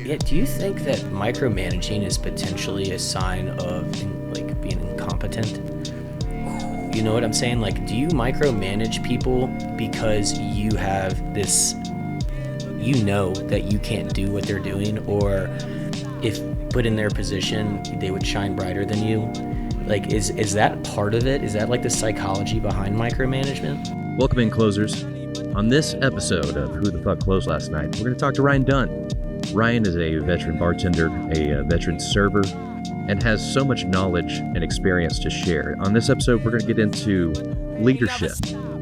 Yeah, do you think that micromanaging is potentially a sign of being incompetent? You know what I'm saying? Like, do you micromanage people because you have this, you know that you can't do what they're doing, or if put in their position, they would shine brighter than you? Like, is that part of it? Is that like the psychology behind micromanagement? Welcome in, closers. On this episode of Who the Fuck Closed Last Night, we're going to talk to Ryan Dunn. Ryan is a veteran bartender, a veteran server, and has so much knowledge and experience to share. On this episode, we're going to get into leadership,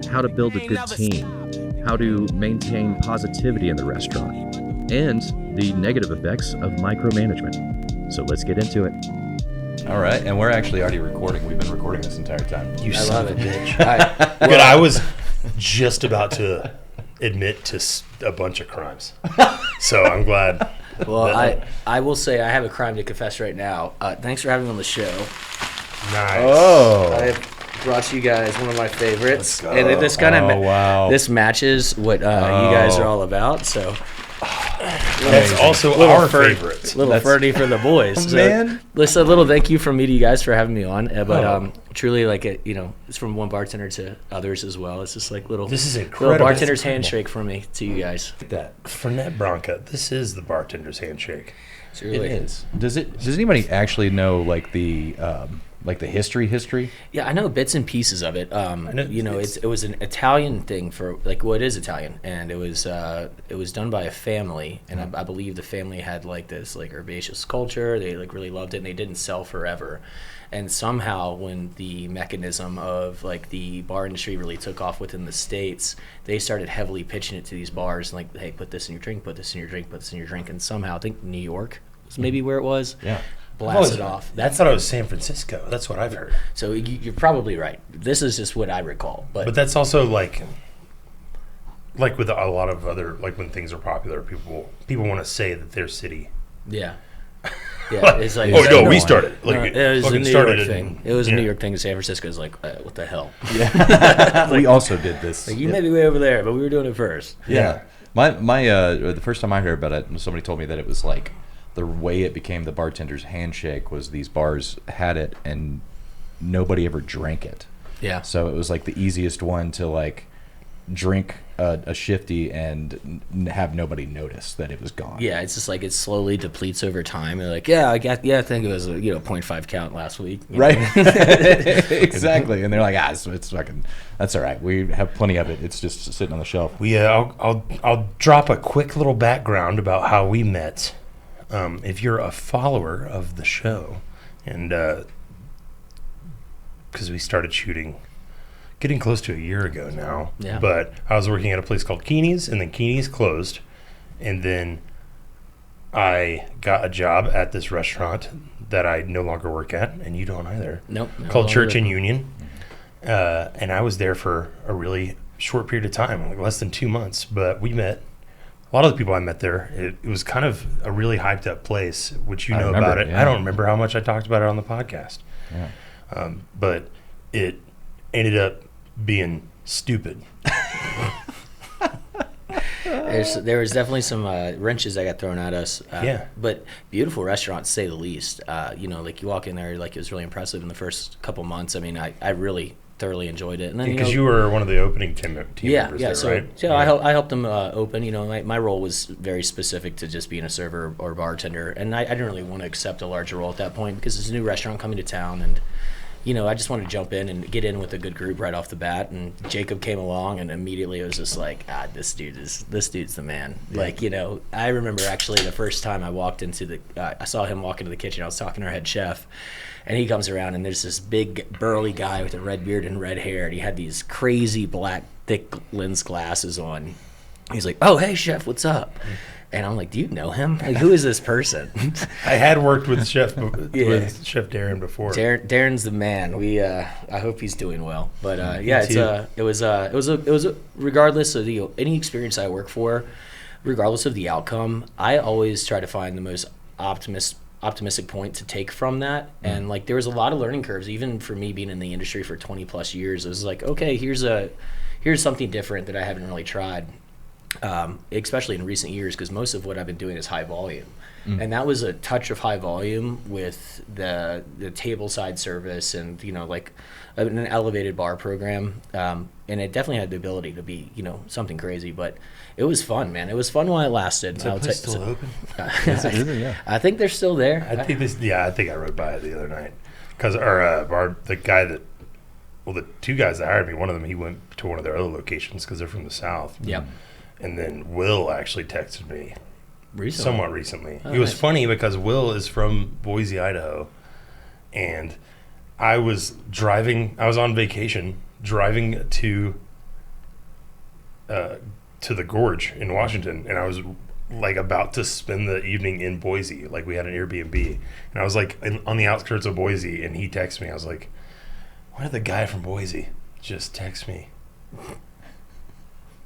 how to build a good team, how to maintain positivity in the restaurant, and the negative effects of micromanagement. So let's get into it. All right, and we're actually already recording. We've been recording this entire time. I love it, bitch. Good. I was just about to admit to a bunch of crimes, so I'm glad. Well, I will say I have a crime to confess right now. Thanks for having me on the show. Nice. Oh, I have brought you guys one of my favorites, Let's go. and this kind of wow. this matches what you guys are all about. So That's also our favorite. little birdie for the boys. So, Man. listen, a little thank you from me to you guys for having me on. But truly, like it's from one bartender to others as well. It's just like This is little incredible. bartender's handshake from me to you guys. That Fernet Branca. This is the bartender's handshake. It's really, It is. Does anybody actually know like the history? Yeah, I know bits and pieces of it. It was an Italian thing for it is Italian, and it was done by a family, and I believe the family had like this like herbaceous culture. They like really loved it, and they didn't sell forever. And somehow, when the mechanism of like the bar industry really took off within the States, they started heavily pitching it to these bars, like, hey, put this in your drink, put this in your drink, put this in your drink. And somehow, I think New York was maybe where it was. Yeah. Blasted off. I thought it was San Francisco. That's what I've heard. So you're probably right. This is just what I recall. But that's also like with a lot of other, like when things are popular, people want to say that their city. Yeah. Yeah, it's like, We started. Like, it was a fucking New started York in- thing. It was a yeah. New York thing. San Francisco's like, what the hell? We also did this. Like, you may be way over there, but we were doing it first. Yeah. My the first time I heard about it, somebody told me that it was like the way it became the bartender's handshake was these bars had it and nobody ever drank it. Yeah. So it was like the easiest one to like drink a shifty and have nobody notice that it was gone. Yeah, it's just like it slowly depletes over time. And like, I think it was 0.5 count last week. you know? Right. Exactly. And they're like, it's fucking, that's all right. We have plenty of it. It's just sitting on the shelf. I'll drop a quick little background about how we met. If you're a follower of the show, and because we started shooting getting close to a year ago now. Yeah. But I was working at a place called Keeney's, and then Keeney's closed, and then I got a job at this restaurant that I no longer work at, and you don't either. Nope. Called Church and Union, and I was there for a really short period of time, like less than 2 months. But we met. A lot of the people I met there, it was kind of a really hyped up place, which you know about it. Yeah. I don't remember how much I talked about it on the podcast. Yeah. But it ended up being stupid. There was definitely some wrenches that got thrown at us. Yeah. But beautiful restaurant, to say the least. Like you walk in there, like it was really impressive in the first couple months. I mean, I really thoroughly enjoyed it. And then Because you were one of the opening team members there, so, right? So I helped them open. My role was very specific to just being a server or bartender, and I didn't really want to accept a larger role at that point because it's a new restaurant coming to town, and I just wanted to jump in and get in with a good group right off the bat. And Jacob came along, and immediately it was just like, this dude's the man. Yeah. Like, I remember actually the first time I walked into I saw him walk into the kitchen. I was talking to our head chef, and he comes around, and there's this big burly guy with a red beard and red hair, and he had these crazy black thick lens glasses on. He's like, "Oh, hey, chef, what's up?" And I'm like, "Do you know him? Like, who is this person?" I had worked with Chef Darren before. Darren's the man. I hope he's doing well. But it was regardless of any experience I work for, regardless of the outcome, I always try to find the most optimistic point to take from that. And like there was a lot of learning curves, even for me being in the industry for 20 plus years. It was like, okay, here's something different that I haven't really tried. Especially in recent years, because most of what I've been doing is high volume. And that was a touch of high volume with the table side service and, you know, like an elevated bar program. And it definitely had the ability to be, you know, something crazy, but it was fun, man. It was fun while it lasted. Is that place still open? Is it? Yeah. I think they're still there. I think I rode by it the other night because the two guys that hired me, one of them, he went to one of their other locations because they're from the South. Yep. And then Will actually texted me somewhat recently. Oh, it was nice. funny because Will is from Boise, Idaho, and I was on vacation driving to the Gorge in Washington, and I was like about to spend the evening in Boise. Like we had an Airbnb, and I was like on the outskirts of Boise, and he texted me. I was like, why did the guy from Boise just text me?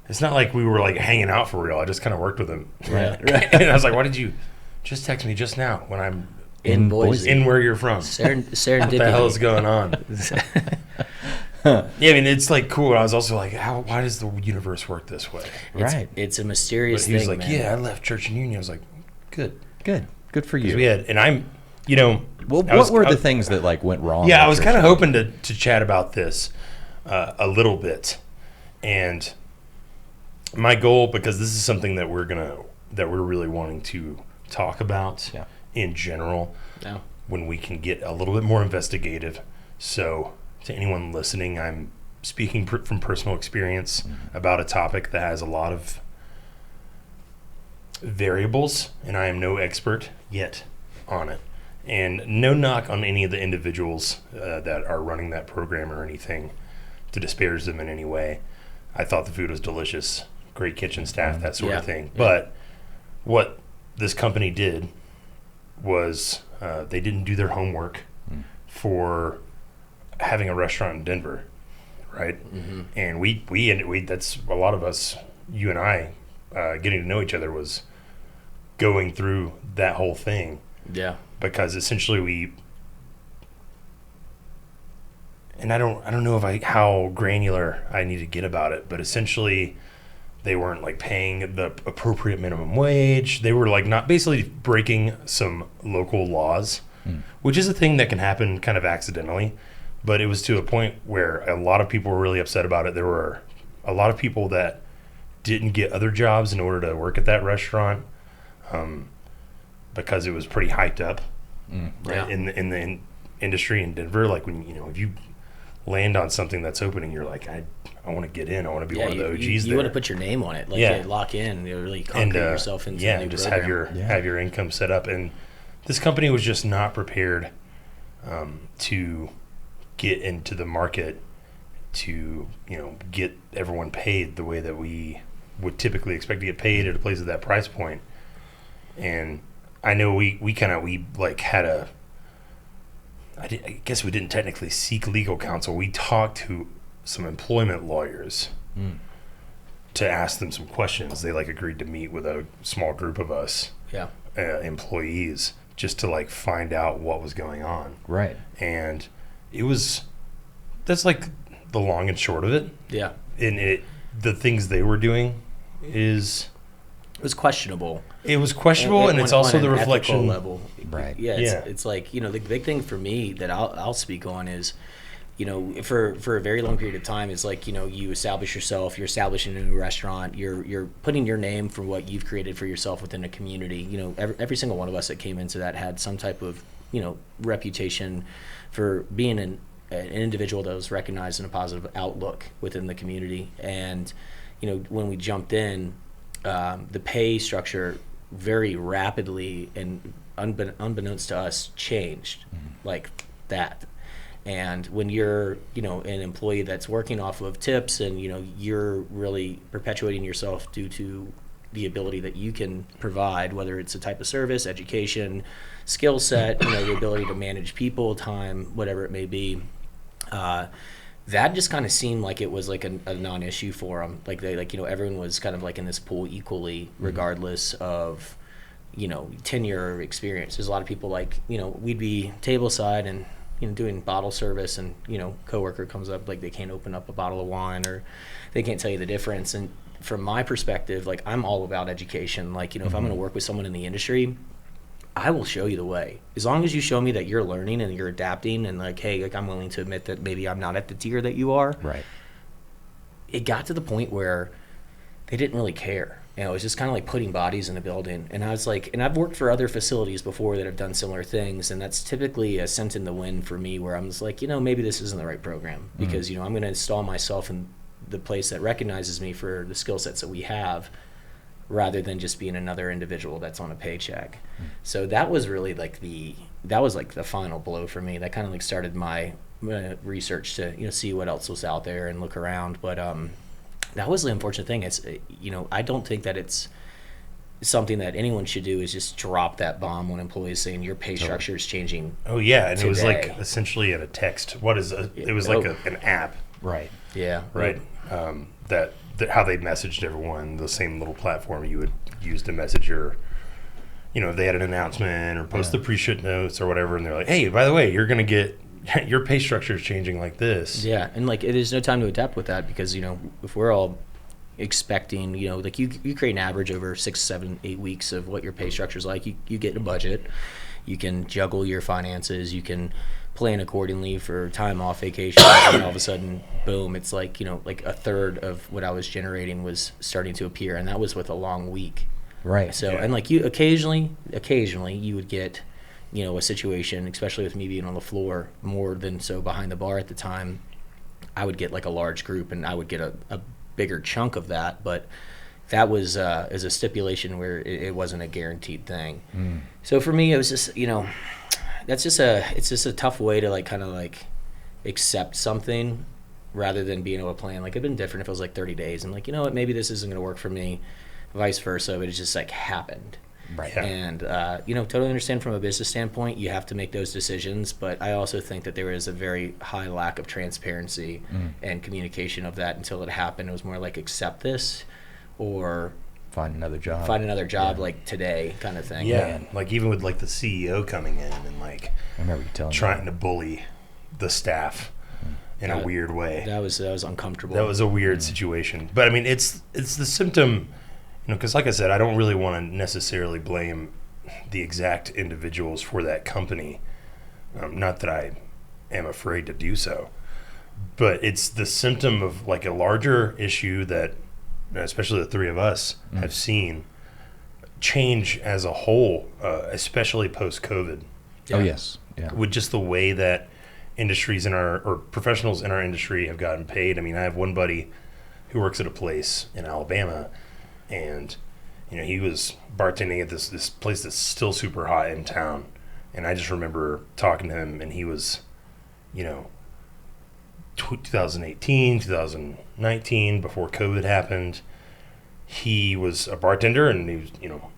It's not like we were like hanging out for real. I just kind of worked with him. Right. And I was like, why did you just text me just now when I'm In Boise. in where you're from? Serendipity. What the hell is going on? Yeah, I mean, it's like cool. I was also like, why does the universe work this way? Right. It's a mysterious But he was thing, like, man. yeah, I left Church and Union. I was like, good. Good for 'Cause you. we had, and I'm, you know, Well, I was- what were I- the things that like went wrong? Yeah, with I was Church kind of Union? hoping to chat about this a little bit, and my goal, because this is something that we're really wanting to talk about Yeah. in general, No. when we can get a little bit more investigative. So, to anyone listening, I'm speaking from personal experience about a topic that has a lot of variables, and I am no expert yet on it. And no knock on any of the individuals that are running that program or anything to disparage them in any way. I thought the food was delicious, great kitchen staff, that sort of Yeah. thing. Yeah. But what this company did was they didn't do their homework for having a restaurant in Denver, right? Mm-hmm. And we that's a lot of us, you and I, getting to know each other was going through that whole thing, Yeah. because essentially and I don't know how granular I need to get about it, but essentially they weren't like paying the appropriate minimum wage. They were like not basically breaking some local laws, which is a thing that can happen kind of accidentally, but it was to a point where a lot of people were really upset about it. There were a lot of people that didn't get other jobs in order to work at that restaurant, because it was pretty hyped up, Yeah. right? In the industry in Denver. Like when, if you land on something that's opening, you're like, I want to get in. I want to be one of the OGs you there. want to put your name on it, like Yeah. lock in, really concrete yourself into the new just program. have your income set up. And this company was just not prepared to get into the market to get everyone paid the way that we would typically expect to get paid at a place at that price point. And I know we had a, I guess we didn't technically seek legal counsel. We talked to some employment lawyers to ask them some questions. They agreed to meet with a small group of us Yeah. employees just to find out what was going on. Right. And that's the long and short of it. Yeah. And the things they were doing It was questionable. it was questionable, and it's also on the an ethical reflection. level. Right. Yeah. Yeah. It's like, the big thing for me that I'll speak on is, for a very long period of time, it's like, you establish yourself, you're establishing a new restaurant, you're putting your name for what you've created for yourself within a community. Every single one of us that came into that had some type of, reputation for being an individual that was recognized in a positive outlook within the community. And, when we jumped in, the pay structure very rapidly and unbeknownst to us changed like that. And when you're, an employee that's working off of tips and, you're really perpetuating yourself due to the ability that you can provide, whether it's a type of service, education, skill set, the ability to manage people, time, whatever it may be, that just kind of seemed like it was like a non-issue for them. Like everyone was kind of in this pool equally, regardless of, tenure or experience. There's a lot of people we'd be tableside and, doing bottle service, and, coworker comes up, they can't open up a bottle of wine, or they can't tell you the difference. And from my perspective, I'm all about education. If I'm going to work with someone in the industry, I will show you the way. As long as you show me that you're learning and you're adapting and like, hey, like I'm willing to admit that maybe I'm not at the tier that you are. Right. It got to the point where they didn't really care. You know, it was just kind of like putting bodies in a building. And I was like, and I've worked for other facilities before that have done similar things. And that's typically a scent in the wind for me where I'm just like, you know, maybe this isn't the right program because, you know, I'm going to install myself in the place that recognizes me for the skill sets that we have rather than just being another individual that's on a paycheck. So that was really like the final blow for me. That kind of like started my research to, you know, see what else was out there and look around. But that was the unfortunate thing. It's, you know, I don't think that it's something that anyone should do is just drop that bomb when employees saying your pay structure is changing. Oh yeah, and it was like Today. essentially in a text. It was like an app, Right. Yeah. right? That how they messaged everyone, the same little platform you would use to message your, you know, if they had an announcement or post the pre-shoot notes or whatever, and they're like, hey, by the way, you're gonna get your pay structure is changing like this. Yeah, and like it is no time to adapt with that because, you know, if we're all expecting, you know, like you create an average over 6, 7, 8 weeks of what your pay structure is like, you get a budget, you can juggle your finances, you can plan accordingly for time off, vacation, and all of a sudden, boom, it's like, you know, like a third of what I was generating was starting to appear, and that was with a long week. Right. So, Yeah. and like you occasionally you would get, you know, a situation, especially with me being on the floor more than so behind the bar at the time, I would get like a large group and I would get a bigger chunk of that, but that was as a stipulation where it wasn't a guaranteed thing. So for me, it was just, you know, it's just a tough way to like kind of like accept something rather than being able to plan. Like it'd been different if it was like 30 days. I'm like, you know what, maybe this isn't going to work for me, vice versa, but it just like happened. Right. Yeah. And, you know, totally understand from a business standpoint, you have to make those decisions. But I also think that there is a very high lack of transparency and communication of that until it happened. It was more like accept this or Find another job. find another job like today kind of thing. Yeah, like even with like the CEO coming in and like I remember you telling trying me. to bully the staff in a That- weird way. That was uncomfortable. That was a weird situation. But I mean, it's the symptom, you know, because like I said, I don't really want to necessarily blame the exact individuals for that company. Not that I am afraid to do so, but it's the symptom of like a larger issue that, especially the three of us, have seen change as a whole, especially post-COVID. Yeah. Oh yes. Yeah. With just the way that industries or professionals in our industry have gotten paid. I mean, I have one buddy who works at a place in Alabama, and you know, he was bartending at this place that's still super hot in town. And I just remember talking to him, and he was, you know, 2018, 2019, before COVID happened. He was a bartender, and he was, you know,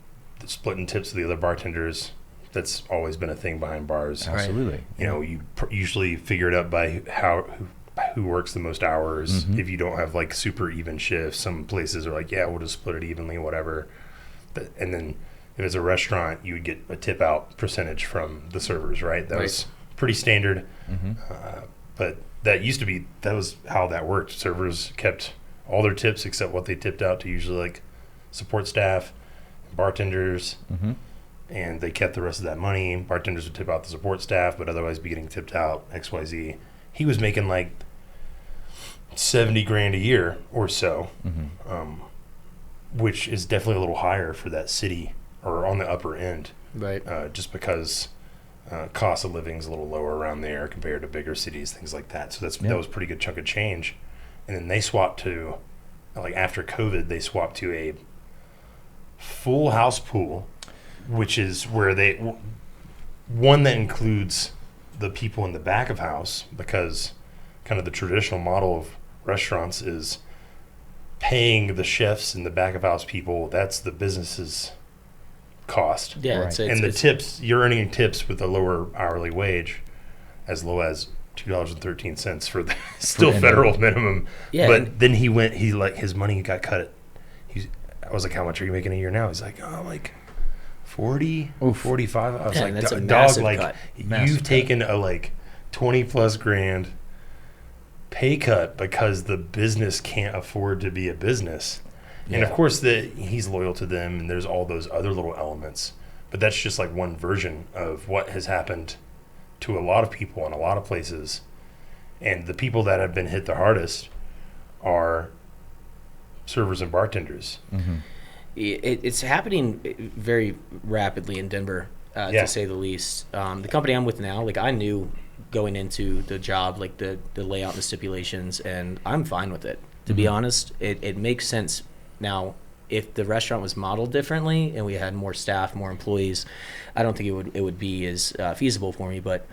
splitting tips with the other bartenders. That's always been a thing behind bars. Absolutely. You know, you usually figure it out by who works the most hours. If you don't have like super even shifts, some places are like, yeah, we'll just split it evenly, whatever. And then if it's a restaurant, you would get a tip out percentage from the servers, right? That was pretty standard. But that was how that worked. Servers kept all their tips except what they tipped out to usually like support staff, bartenders. And they kept the rest of that money. Bartenders would tip out the support staff, but otherwise be getting tipped out XYZ. He was making like $70,000 a year or so, which is definitely a little higher for that city or on the upper end, Right. just because cost of living is a little lower around there compared to bigger cities, things like that. So that was a pretty good chunk of change. And then they swapped to, like after COVID, they swapped to a full house pool, which is where one that includes the people in the back of house, because kind of the traditional model of restaurants is paying the chefs and the back of house people. That's the business's cost. Yeah. Right. And the tips, you're earning tips with a lower hourly wage, as low as $2.13 for the still federal minimum. Yeah, But and- then his money got cut. I was like, how much are you making a year now? He's like, oh, like 40, 45. I was Yeah, like, that's a dog, massive like cut. Massive you've cut. taken a like 20 plus grand pay cut because the business can't afford to be a business. And of course he's loyal to them, and there's all those other little elements. But that's just like one version of what has happened to a lot of people in a lot of places. And the people that have been hit the hardest are servers and bartenders. Mm-hmm. It's happening very rapidly in Denver, Yeah. to say the least. The company I'm with now, like I knew going into the job, like the layout and the stipulations, and I'm fine with it. To be honest, it makes sense now. If the restaurant was modeled differently and we had more staff, more employees, I don't think it would be as feasible for me. But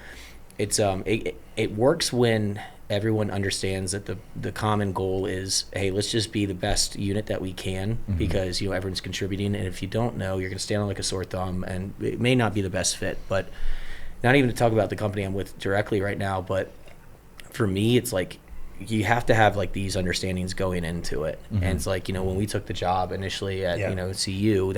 it's it works when everyone understands that the common goal is, hey, let's just be the best unit that we can, because everyone's contributing, and if you don't know, you're going to stand on like a sore thumb, and it may not be the best fit. But not even to talk about the company I'm with directly right now, but for me, it's like you have to have like these understandings going into it. And it's like, when we took the job initially at CU,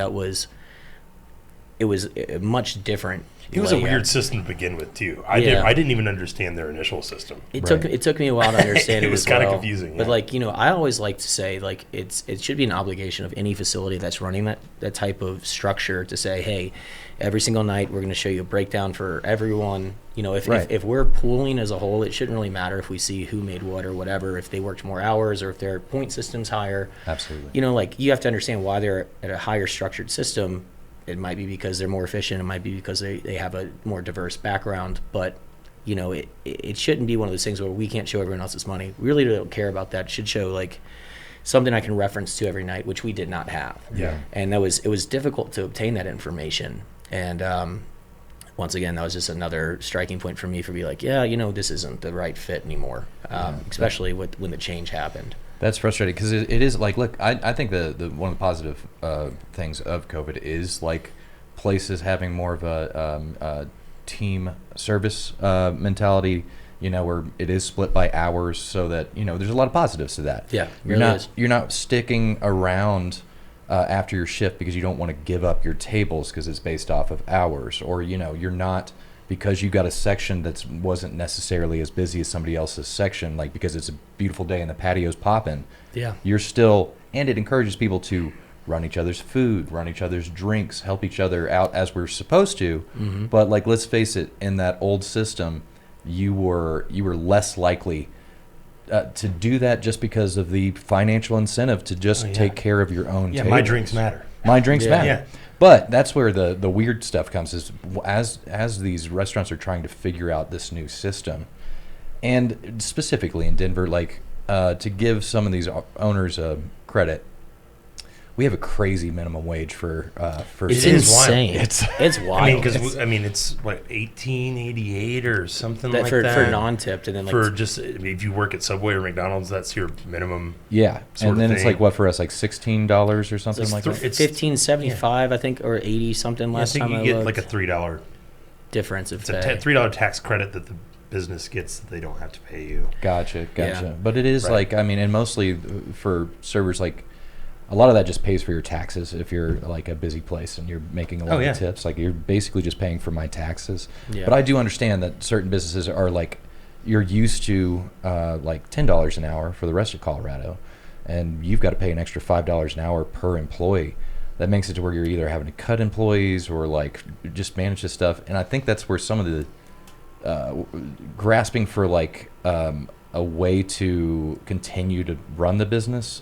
it was a much different. It was a layout. weird system to begin with too. I Yeah. didn't even understand their initial system. It Right. took me a while to understand it. It was as kinda well. confusing, But yeah. I always like to say it should be an obligation of any facility that's running that type of structure to say, hey, every single night we're going to show you a breakdown for everyone. Right. If we're pooling as a whole, it shouldn't really matter if we see who made what or whatever, if they worked more hours or if their point system's higher. Absolutely. You have to understand why they're at a higher structured system. It might be because they're more efficient. It might be because they have a more diverse background. But, it shouldn't be one of those things where we can't show everyone else's money. We really don't care about that. It should show, like, something I can reference to every night, which we did not have. Yeah. And it was difficult to obtain that information. And once again, that was just another striking point for me for be like, this isn't the right fit anymore, especially when the change happened. That's frustrating because it is like, look, I think the one of the positive things of COVID is like places having more of a team service mentality, where it is split by hours, so that there's a lot of positives to that. Yeah, You're not sticking around after your shift because you don't want to give up your tables because it's based off of hours, or you're not, because you got a section that wasn't necessarily as busy as somebody else's section, like because it's a beautiful day and the patio's popping. Yeah. You're still, and it encourages people to run each other's food, run each other's drinks, help each other out as we're supposed to. But like, let's face it, in that old system, you were less likely to do that just because of the financial incentive to just take care of your own Yeah, tables. my drinks matter. My drinks matter. Yeah. But that's where the weird stuff comes, is as these restaurants are trying to figure out this new system, and specifically in Denver, like to give some of these owners credit, we have a crazy minimum wage for It's It is wild. insane. It's wild. I mean, because it's what, 1888 or something like for that. non-tipped, and then like For just, if you work at Subway or McDonald's, that's your minimum. yeah, sort and of then it's thing. like what for us, like $16 or something It's like thr- that. it's- 15.75, I think, or 80 something I last think time you I get looked. like a $3. difference of It's a pay. $3 tax credit that the business gets that they don't have to pay you. Gotcha. Yeah. But it is Right. like, I mean, and mostly for servers, like a lot of that just pays for your taxes if you're like a busy place and you're making a lot yeah. of tips. Like you're basically just paying for my taxes. Yeah. But I do understand that certain businesses are like, you're used to like $10 an hour for the rest of Colorado, and you've got to pay an extra $5 an hour per employee. That makes it to where you're either having to cut employees or like just manage this stuff. And I think that's where some of the grasping for like a way to continue to run the business,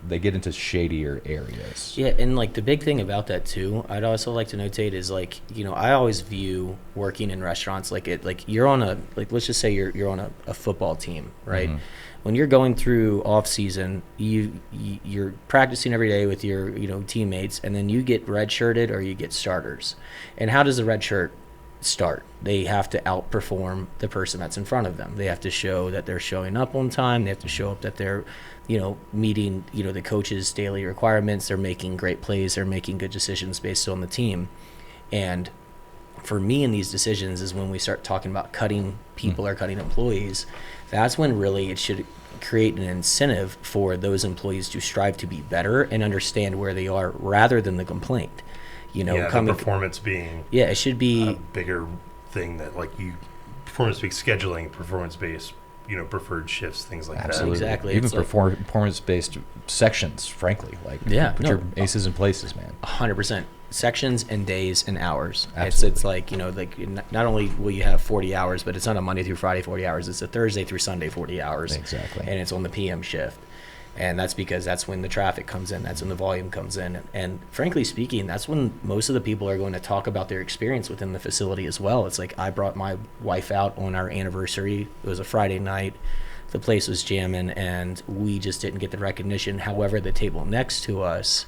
they get into shadier areas. Yeah, and like the big thing about that too, I'd also like to notate is like, I always view working in restaurants like you're on a, like, let's just say you're on a football team, right? When you're going through off season, you're practicing every day with your teammates, and then you get red shirted or you get starters. And how does the red shirt start? They have to outperform the person that's in front of them. They have to show that they're showing up on time. They have to show up that they're meeting the coach's daily requirements. They're making great plays. They're making good decisions based on the team. And for me, in these decisions is when we start talking about cutting people or cutting employees. That's when really it should create an incentive for those employees to strive to be better and understand where they are, rather than the complaint. The coming performance being yeah, it should be a bigger thing, that like performance-based scheduling, performance-based preferred shifts, things like Absolutely. Exactly. Even It's like- performance-based sections, frankly. Like, Yeah, put no. your aces in places, man. 100% sections and days and hours. Absolutely. It's like, like not only will you have 40 hours, but it's not a Monday through Friday 40 hours. It's a Thursday through Sunday 40 hours. Exactly. And it's on the PM shift. And that's because that's when the traffic comes in. That's when the volume comes in. And frankly speaking, that's when most of the people are going to talk about their experience within the facility as well. It's like I brought my wife out on our anniversary. It was a Friday night. The place was jamming, and we just didn't get the recognition. However, the table next to us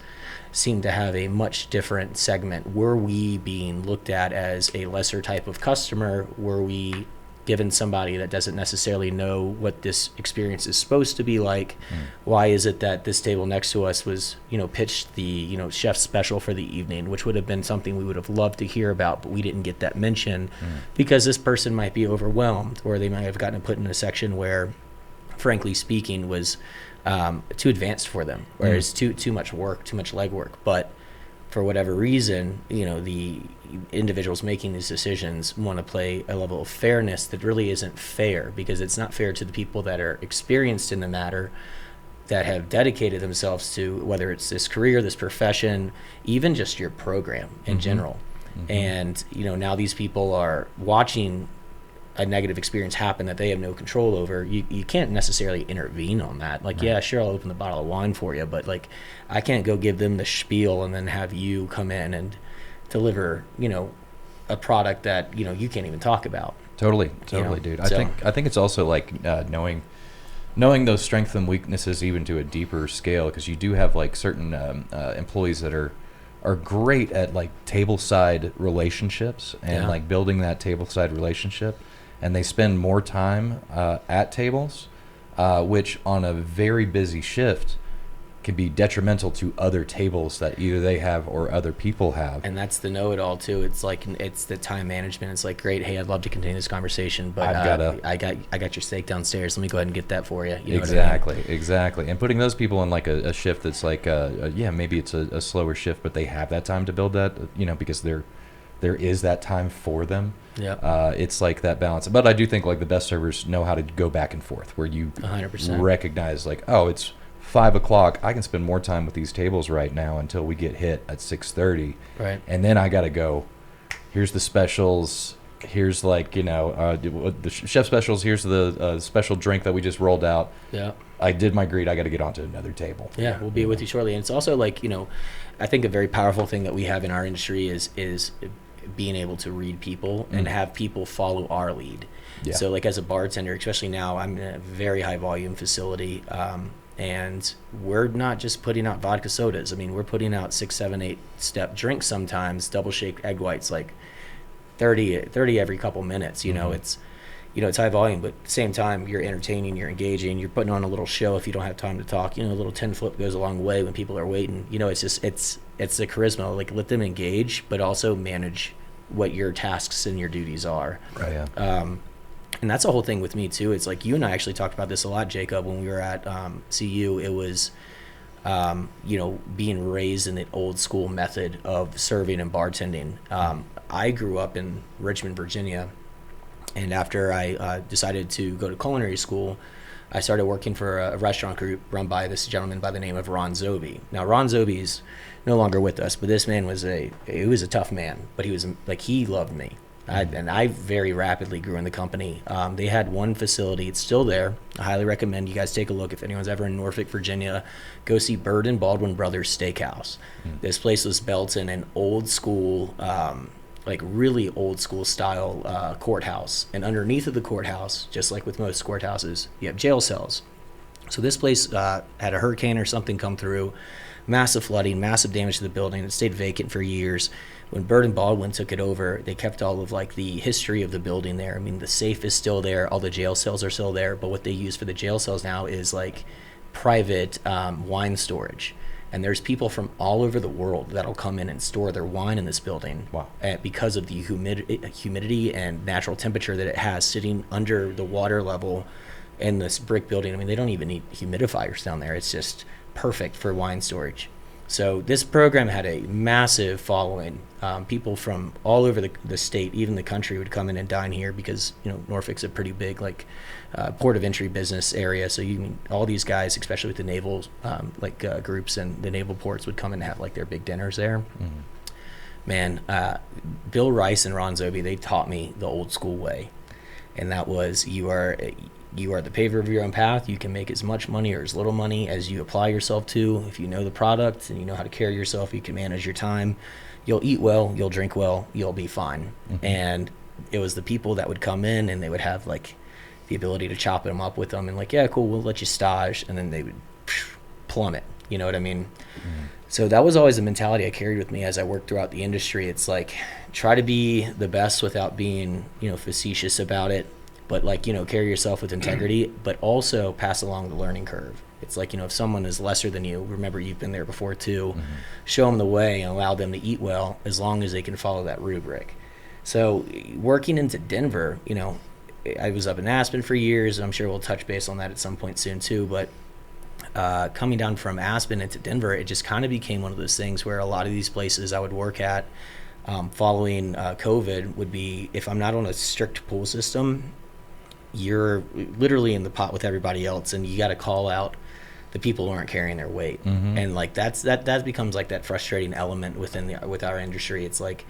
seemed to have a much different segment. Were we being looked at as a lesser type of customer? Were we given somebody that doesn't necessarily know what this experience is supposed to be like? Why is it that this table next to us was, pitched the, chef's special for the evening, which would have been something we would have loved to hear about, but we didn't get that mention because this person might be overwhelmed, or they might have gotten put in a section where, frankly speaking, was too advanced for them, or it's too much work, too much legwork. But for whatever reason, the individuals making these decisions want to play a level of fairness that really isn't fair, because it's not fair to the people that are experienced in the matter, that have dedicated themselves to, whether it's this career, this profession, even just your program in general. And, now these people are watching a negative experience happen that they have no control over. You can't necessarily intervene on that. Like, yeah, sure, I'll open the bottle of wine for you, but like, I can't go give them the spiel and then have you come in and deliver, a product that, you can't even talk about. Totally, know, dude. so- I think it's also like knowing those strengths and weaknesses even to a deeper scale, because you do have like certain employees that are great at like tableside relationships and Yeah. like building that tableside relationship, and they spend more time at tables, which on a very busy shift can be detrimental to other tables that either they have or other people have. And that's the know-it-all too. It's like, it's the time management. It's like, great, hey, I'd love to continue this conversation, but I got your steak downstairs. Let me go ahead and get that for you. You know what I mean? Exactly. And putting those people in like a shift that's like, maybe it's a slower shift, but they have that time to build that, because there is that time for them. Yeah. It's like that balance. But I do think like the best servers know how to go back and forth, where you 100%. recognize like, oh, it's 5 o'clock. I can spend more time with these tables right now until we get hit at 6:30. Right. And then I got to go, here's the specials. Here's like, the chef specials. Here's the special drink that we just rolled out. Yeah. I did my greet. I got to get onto another table. Yeah, we'll be with you shortly. And it's also like, I think a very powerful thing that we have in our industry is being able to read people and have people follow our lead. Yeah. So like as a bartender, especially now, I'm in a very high volume facility, and we're not just putting out vodka sodas. I mean, we're putting out 6, 7, 8 step drinks sometimes, double shake egg whites, like 30 every couple minutes. It's it's high volume, but at the same time, you're entertaining, you're engaging, you're putting on a little show if you don't have time to talk. A little 10 flip goes a long way when people are waiting. It's just it's the charisma. Like, let them engage, but also manage what your tasks and your duties are. Right. Yeah. And that's the whole thing with me too. It's like, you and I actually talked about this a lot, Jacob, when we were at CU. It was being raised in the old school method of serving and bartending. I grew up in Richmond, Virginia, and after I decided to go to culinary school, I started working for a restaurant group run by this gentleman by the name of Ron Zobe. Now, Ron Zobe's no longer with us, but this man was a tough man, but he loved me. And I very rapidly grew in the company. They had one facility. It's still there. I highly recommend you guys take a look. If anyone's ever in Norfolk, Virginia, go see Bird and Baldwin Brothers Steakhouse. This place was built in an old school, really old school style courthouse. And underneath of the courthouse, just like with most courthouses, you have jail cells. So this place had a hurricane or something come through, massive flooding, massive damage to the building. It stayed vacant for years. When Bird and Baldwin took it over, they kept all of like the history of the building there. I mean, the safe is still there, all the jail cells are still there, but what they use for the jail cells now is like private wine storage. And there's people from all over the world that'll come in and store their wine in this building. Wow. Because of the humidity and natural temperature that it has sitting under the water level in this brick building. I mean, they don't even need humidifiers down there. It's just perfect for wine storage. So this program had a massive following. People from all over the state, even the country, would come in and dine here because, you know, Norfolk's a pretty big port of entry business area. So all these guys, especially with the naval groups and the naval ports, would come and have like their big dinners there. Mm-hmm. Man, Bill Rice and Ron Zobe, they taught me the old school way, and that was you are the paver of your own path. You can make as much money or as little money as you apply yourself to. If you know the product and you know how to carry yourself, you can manage your time. You'll eat well, you'll drink well, you'll be fine. Mm-hmm. And it was the people that would come in and they would have like the ability to chop them up with them and like, yeah, cool, we'll let you stage, and then they would plummet. You know what I mean? Mm-hmm. So that was always a mentality I carried with me as I worked throughout the industry. It's like, try to be the best without being, you know, facetious about it, but like, you know, carry yourself with integrity, but also pass along the learning curve. It's like, you know, if someone is lesser than you, remember you've been there before too, mm-hmm. show them the way and allow them to eat well as long as they can follow that rubric. So working into Denver, you know, I was up in Aspen for years, and I'm sure we'll touch base on that at some point soon too, but coming down from Aspen into Denver, it just kind of became one of those things where a lot of these places I would work at following COVID would be, if I'm not on a strict pool system, you're literally in the pot with everybody else, and you got to call out the people who aren't carrying their weight. Mm-hmm. And like that becomes like that frustrating element with our industry. It's like,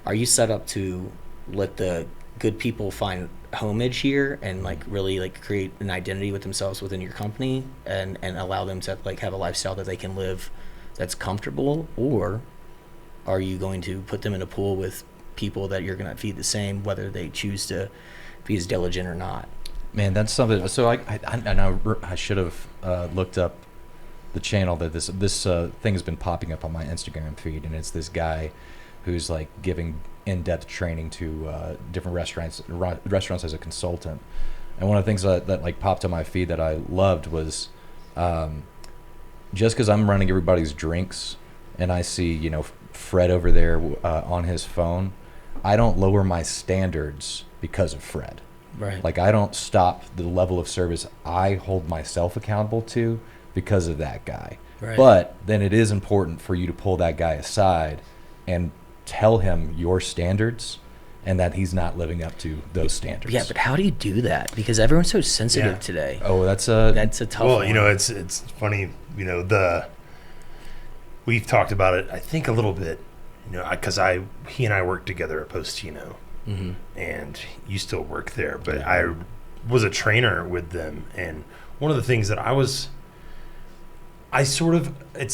are you set up to let the good people find homage here and like really like create an identity with themselves within your company and allow them to like have a lifestyle that they can live that's comfortable? Or are you going to put them in a pool with people that you're going to feed the same, whether they choose to be as diligent or not? Man, that's something. So I should have looked up the channel that this thing has been popping up on my Instagram feed, and it's this guy who's like giving in-depth training to different restaurants as a consultant. And one of the things that like popped on my feed that I loved was just because I'm running everybody's drinks and I see, you know, Fred over there on his phone, I don't lower my standards because of Fred. Right. Like, I don't stop the level of service I hold myself accountable to because of that guy. Right. But then it is important for you to pull that guy aside and tell him your standards and that he's not living up to those standards. Yeah, but how do you do that? Because everyone's so sensitive today. Oh, that's a tough well, one. you know, it's funny, you know, we've talked about it, I think, a little bit, you know, because he and I worked together at Postino. Mm-hmm. And you still work there, but yeah. I was a trainer with them, and one of the things that it's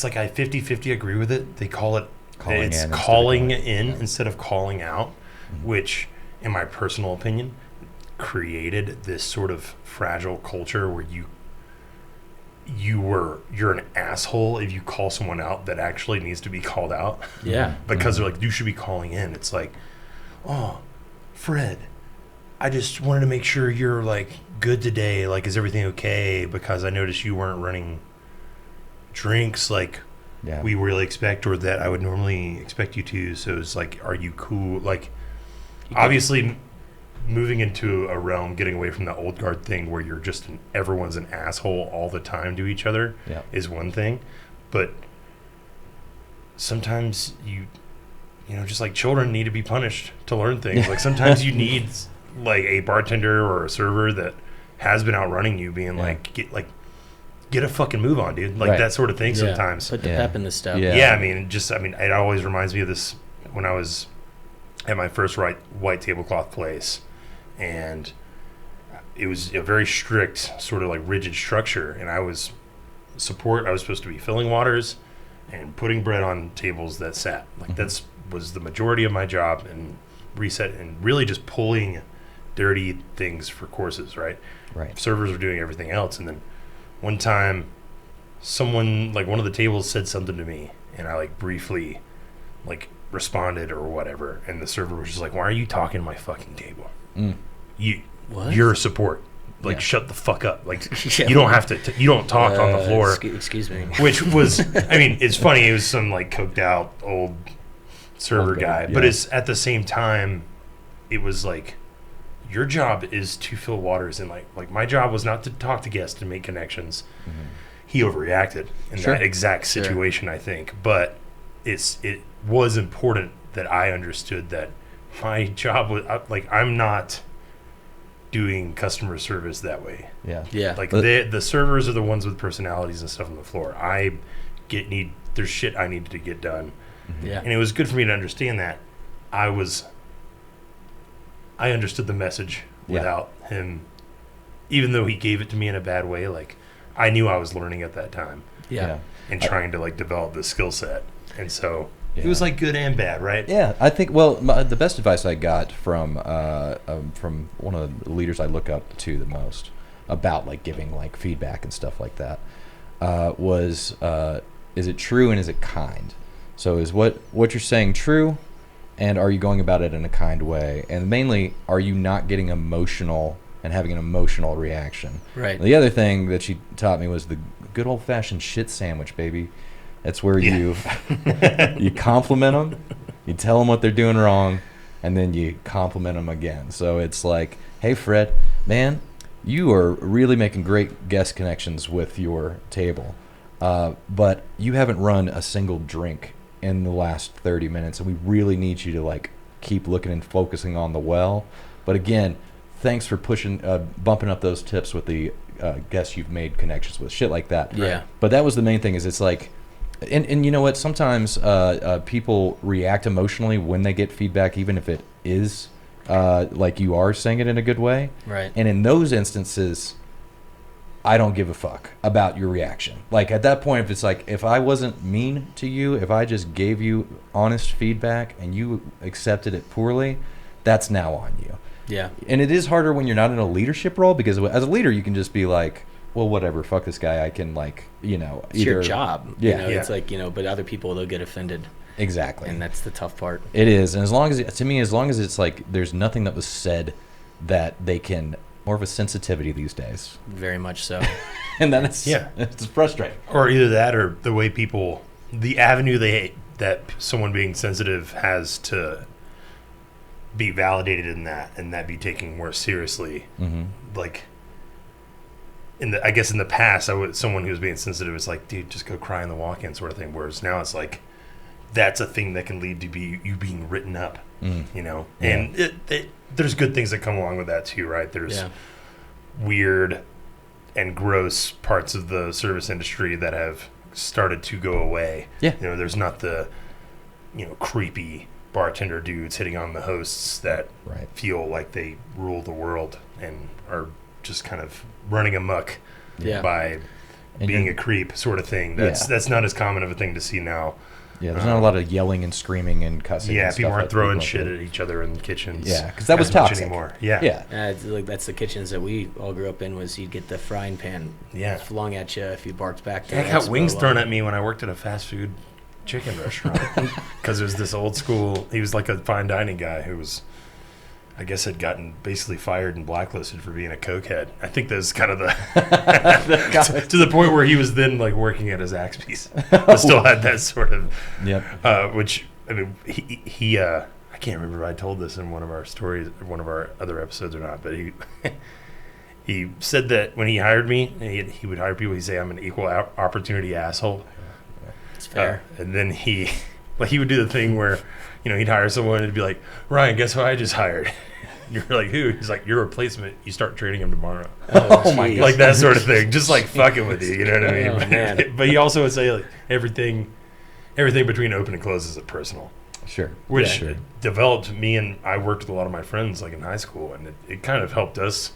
like I 50-50 agree with it. They call it calling in instead of calling out, mm-hmm. which, in my personal opinion, created this sort of fragile culture where you're an asshole if you call someone out that actually needs to be called out. Yeah. Because mm-hmm. they're like, you should be calling in. It's like, oh, Fred, I just wanted to make sure you're like good today. Like, is everything okay? Because I noticed you weren't running drinks like we really expect, or that I would normally expect you to. So it's like, are you cool? Like, obviously, moving into a realm, getting away from the old guard thing where you're just everyone's an asshole all the time to each other is one thing, but sometimes you know, just like children need to be punished to learn things. Like, sometimes you need like a bartender or a server that has been outrunning you being like, get a fucking move on, dude. Like that sort of thing sometimes. Put the pep in the step. Yeah, I mean, it always reminds me of this when I was at my first white tablecloth place, and it was a very strict, sort of like rigid structure, and I was supposed to be filling waters and putting bread on tables that sat. Like, mm-hmm. that's was the majority of my job, and reset and really just pulling dirty things for courses, right? Servers were doing everything else. And then one time someone, like one of the tables, said something to me, and I like briefly like responded or whatever, and the server was just like, why are you talking to my fucking table? You're a support. Like, shut the fuck up. Like, you don't have to you don't talk on the floor. Excuse me. Which was, I mean, it's funny, it was some like coked out old server guy, but it's at the same time, it was like, your job is to fill waters, and like my job was not to talk to guests and make connections. Mm-hmm. he overreacted in Sure. that exact Sure. situation, I think. But it was important that I understood that my job was I'm not doing customer service that way. Yeah. Yeah. Like But- the servers are the ones with personalities and stuff on the floor. There's shit I needed to get done, yeah. and it was good for me to understand that. I understood the message Yeah. without him, even though he gave it to me in a bad way. Like I knew I was learning at that time Yeah. and trying to like develop the skill set, and so Yeah. it was like good and bad, right? Yeah, I think. Well, the best advice I got from one of the leaders I look up to the most about like giving like feedback and stuff like that was, is it true and is it kind? So is what you're saying true, and are you going about it in a kind way? And mainly, are you not getting emotional and having an emotional reaction? Right. The other thing that she taught me was the good old fashioned shit sandwich, baby. That's where you you compliment them, you tell them what they're doing wrong, and then you compliment them again. So it's like, hey, Fred, man, you are really making great guest connections with your table, but you haven't run a single drink in the last 30 minutes, and we really need you to like keep looking and focusing on the well. But again, thanks for bumping up those tips with the guests you've made connections with, shit like that. Yeah. But that was the main thing. Is it's like, and you know what? Sometimes people react emotionally when they get feedback, even if it is like you are saying it in a good way. Right. And in those instances, I don't give a fuck about your reaction. Like at that point, if it's like, if I wasn't mean to you, if I just gave you honest feedback and you accepted it poorly, that's now on you. Yeah. And it is harder when you're not in a leadership role, because as a leader, you can just be like, well, whatever, fuck this guy. I can like, It's your job. Yeah. You know, Yeah. It's like, but other people, they'll get offended. Exactly. And that's the tough part. It is. And as long as it's like there's nothing that was said that they can, more of a sensitivity these days. Very much so. And then it's Yeah. it's frustrating. Or either that, or the way the avenue that someone being sensitive has to be validated in that, and that be taken more seriously. Mm-hmm. Like in the past, someone who was being sensitive was like, dude, just go cry in the walk-in sort of thing. Whereas now it's like, that's a thing that can lead to you being written up, Yeah. And there's good things that come along with that too, right? There's Yeah. weird and gross parts of the service industry that have started to go away. Yeah. There's not the, creepy bartender dudes hitting on the hosts that Right. feel like they rule the world and are just kind of running amok Yeah. by And being you're- a creep sort of thing. Yeah. That's not as common of a thing to see now. Yeah, there's not a lot of yelling and screaming and cussing. Yeah, and people stuff aren't like throwing people shit do. at each other in the kitchens. Yeah, 'cause that was as much toxic. anymore. Yeah. Yeah. It's like that's the kitchens that we all grew up in. Was you'd get the frying pan Yeah. flung at you if you barked back. I got wings thrown at me when I worked at a fast food chicken restaurant because it was this old school. He was like a fine dining guy who was, I guess, had gotten basically fired and blacklisted for being a cokehead. I think that's kind of the to the point where he was then like working at his Zaxby's, but still had that sort of. Yep. Which I mean, he I can't remember if I told this in one of our stories, one of our other episodes or not, but he. He said that when he hired me, he would hire people. He'd say, "I'm an equal opportunity asshole." It's fair. And then he would do the thing where, he'd hire someone and it'd be like, "Ryan, guess who I just hired?" And you're like, "Who?" He's like, "Your replacement. You start training him tomorrow." Oh my Like that sort of thing, just like fucking with you. You know what I mean? Oh, man. But he also would say like everything between open and close is a personal. Sure. Which Sure. developed me, and I worked with a lot of my friends like in high school, and it kind of helped us.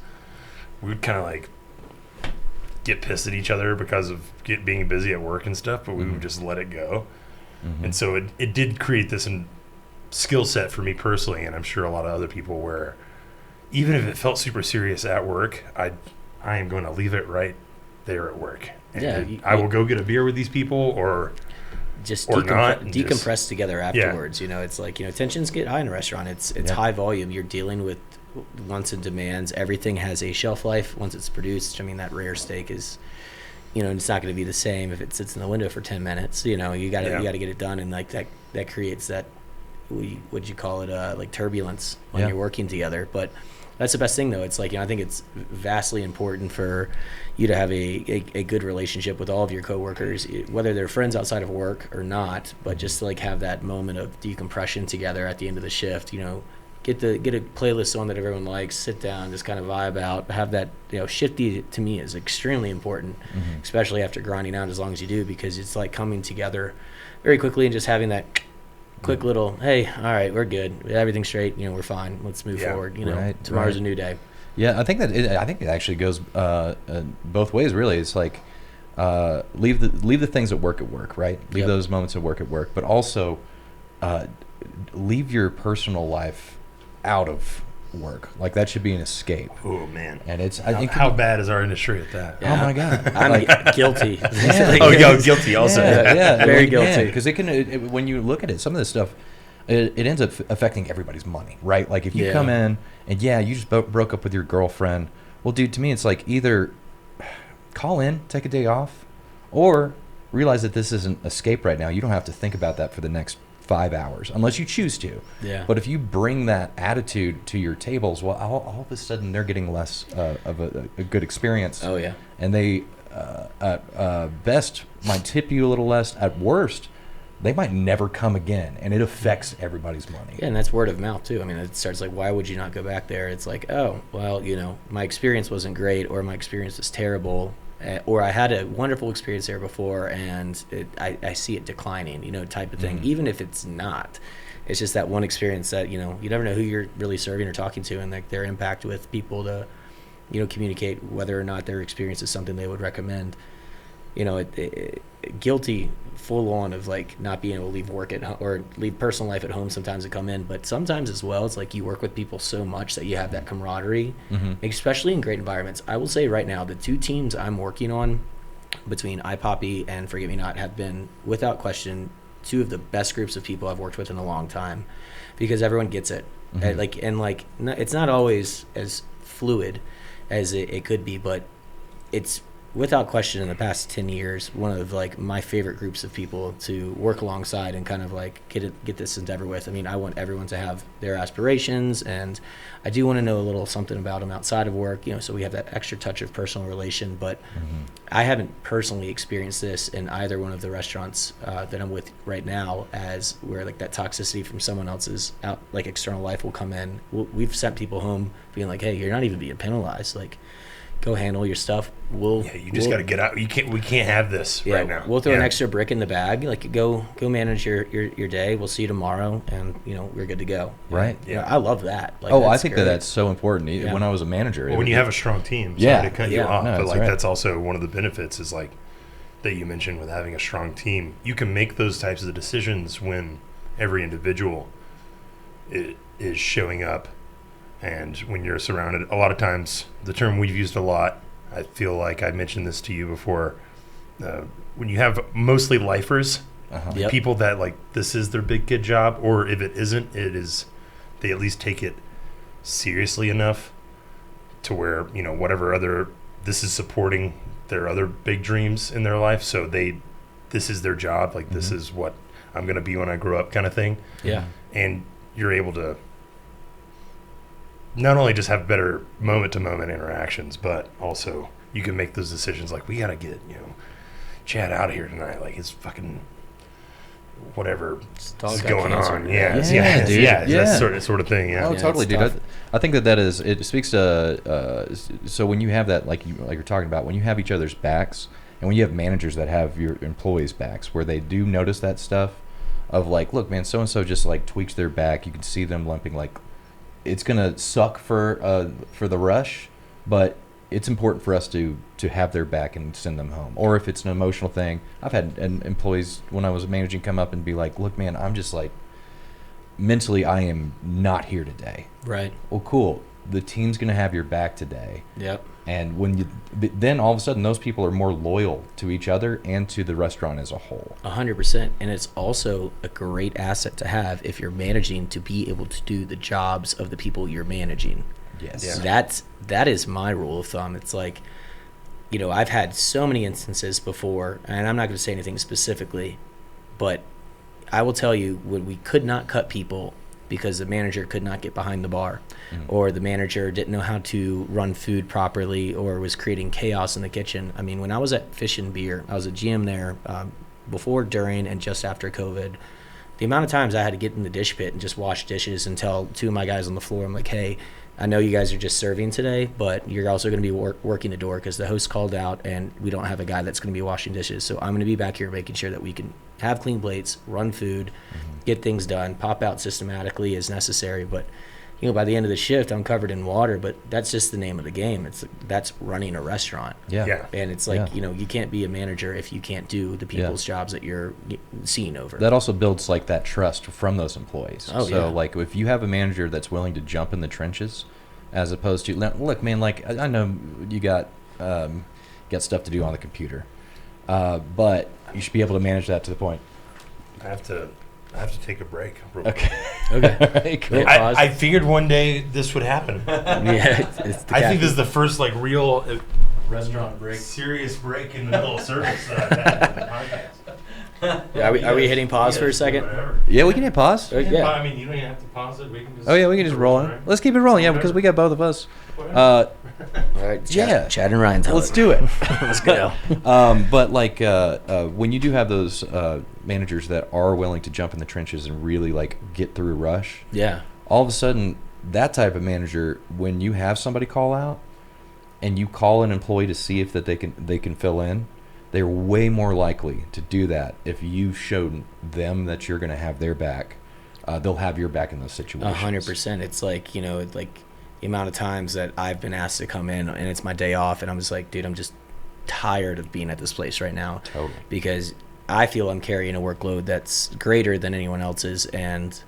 We would kind of like get pissed at each other because of being busy at work and stuff, but we would just let it go. Mhm. And so it did create this skill set for me personally, and I'm sure a lot of other people, where even if it felt super serious at work, I am going to leave it right there at work. And Yeah, I will go get a beer with these people, or just or not, and just- decompress together afterwards. It's like tensions get high in a restaurant. It's Yeah. high volume. You're dealing with wants and demands. Everything has a shelf life once it's produced. I mean, that rare steak is, it's not going to be the same if it sits in the window for 10 minutes. You got to Yeah. get it done, and like that creates that what'd you call it, like turbulence when Yeah. you're working together. But that's the best thing, though. It's like, I think it's vastly important for you to have a good relationship with all of your coworkers, whether they're friends outside of work or not, but just to like have that moment of decompression together at the end of the shift, get a playlist on that everyone likes, sit down, just kind of vibe out, have that, shifty to me is extremely important, especially after grinding out as long as you do, because it's like coming together very quickly and just having that quick little, hey, all right, we're good, everything's straight, we're fine, let's move forward, Right, tomorrow's right. a new day. Yeah, I think it actually goes both ways. Really, it's like leave the things at work, right? Leave Yep. those moments at work, but also leave your personal life out of work. Like that should be an escape. Oh man. And it's How bad is our industry at that? Oh my God! I'm guilty. Oh, yo, guilty also. Yeah, Very guilty. Because when you look at it, some of this stuff, it ends up affecting everybody's money, right? Like if you Yeah. come in and you just broke up with your girlfriend. Well, dude, to me, it's like either call in, take a day off, or realize that this isn't escape right now. You don't have to think about that for the next 5 hours unless you choose to. Yeah. But if you bring that attitude to your tables, well, all of a sudden they're getting less of a good experience. Oh yeah. And they at best might tip you a little less. At worst, they might never come again, and it affects everybody's money. Yeah, and that's word of mouth too. I mean, it starts like, why would you not go back there? It's like, oh, well, my experience wasn't great, or my experience was terrible, or I had a wonderful experience there before, and I see it declining, type of thing. Even if it's not, it's just that one experience that you never know who you're really serving or talking to, and like their impact with people to, communicate whether or not their experience is something they would recommend. Guilty full on of like not being able to leave work at home or leave personal life at home sometimes to come in, but sometimes as well it's like you work with people so much that you have that camaraderie, especially in great environments. I will say right now the two teams I'm working on between iPoppy and Forget Me Not have been without question two of the best groups of people I've worked with in a long time, because everyone gets it. It's not always as fluid as it could be, but it's without question in the past 10 years one of like my favorite groups of people to work alongside and kind of like get this endeavor with. I mean, I want everyone to have their aspirations, and I do want to know a little something about them outside of work, so we have that extra touch of personal relation. But I haven't personally experienced this in either one of the restaurants that I'm with right now, as where like that toxicity from someone else's out, like external life will come in. We've sent people home being like, hey, you're not even being penalized, like go handle your stuff. You just got to get out. We can't have this right now. We'll throw an extra brick in the bag. Like go manage your day. We'll see you tomorrow, and we're good to go. Right. Yeah, I love that. Like, I think great. that's so important. Yeah. When I was a manager, Well, when you have a strong team, sorry to cut you off, No, but like right. that's also one of the benefits is like that you mentioned with having a strong team. You can make those types of decisions when every individual is showing up, and when you're surrounded. A lot of times, the term we've used a lot, I feel like I mentioned this to you before, when you have mostly lifers, Yep. people that like this is their big kid job, or if it isn't, they at least take it seriously enough to where whatever other this is supporting their other big dreams in their life, so this is their job, like this is what I'm going to be when I grow up, kind of thing. Yeah. And you're able to not only just have better moment to moment interactions, but also you can make those decisions like, we got to get Chad out of here tonight, like it's fucking whatever Dog is got going cancer. on. Yeah, dude. That Yeah. sort of thing. Yeah. Oh, Yeah, totally, it's dude. tough. I think that is, it speaks to, so when you have that, like you're talking about, when you have each other's backs, and when you have managers that have your employees' backs, where they do notice that stuff of like, look, man, so-and-so just like tweaks their back. You can see them limping. Like, it's going to suck for the rush, but it's important for us to have their back and send them home. Or if it's an emotional thing, I've had employees when I was managing come up and be like, look, man, I'm just like, mentally, I am not here today. Right. Well, cool. The team's going to have your back today. Yep. And then all of a sudden, those people are more loyal to each other and to the restaurant as a whole. 100%. And it's also a great asset to have if you're managing, to be able to do the jobs of the people you're managing. Yes. Yeah. That is my rule of thumb. It's like, I've had so many instances before, and I'm not going to say anything specifically, but I will tell you, when we could not cut people because the manager could not get behind the bar, or the manager didn't know how to run food properly, or was creating chaos in the kitchen. I mean, when I was at Fish and Beer, I was a GM there before, during, and just after COVID. The amount of times I had to get in the dish pit and just wash dishes and tell two of my guys on the floor, I'm like, hey, I know you guys are just serving today, but you're also going to be working the door because the host called out and we don't have a guy that's going to be washing dishes. So I'm going to be back here making sure that we can have clean plates, run food, get things done, pop out systematically as necessary. But, you know, by the end of the shift, I'm covered in water, but that's just the name of the game. That's running a restaurant. Yeah. And it's like, Yeah. you know, you can't be a manager if you can't do the people's jobs that you're seeing over. That also builds like that trust from those employees. Oh, so yeah. like if you have a manager that's willing to jump in the trenches, as opposed to look, man, like I know you got stuff to do on the computer, but you should be able to manage that to the point. I have to take a break. Okay. Okay. All right, cool. Yeah. Pause. I figured one day this would happen. Yeah, it's the I think caffeine. this is the first like real restaurant break, serious break in the middle of service that I've had in the podcast. Yeah, are we hitting pause for a second? Whatever. Yeah, we can hit pause. Yeah. I mean, you don't even have to pause it. We can just. Oh yeah, we can just roll it. right? Let's keep it rolling. Yeah, because we got both of us. Whatever. Uh, All right, Yeah. Chad and Ryan's. let's do it. Let's go. But like when you do have those managers that are willing to jump in the trenches and really like get through a rush, Yeah. all of a sudden that type of manager, when you have somebody call out and you call an employee to see if that they can fill in, they're way more likely to do that if you showed them that you're going to have their back. They'll have your back in those situations. 100%. It's like, you know, like the amount of times that I've been asked to come in and it's my day off and I'm just like, dude, I'm just tired of being at this place right now. Totally. Because I feel I'm carrying a workload that's greater than anyone else's, and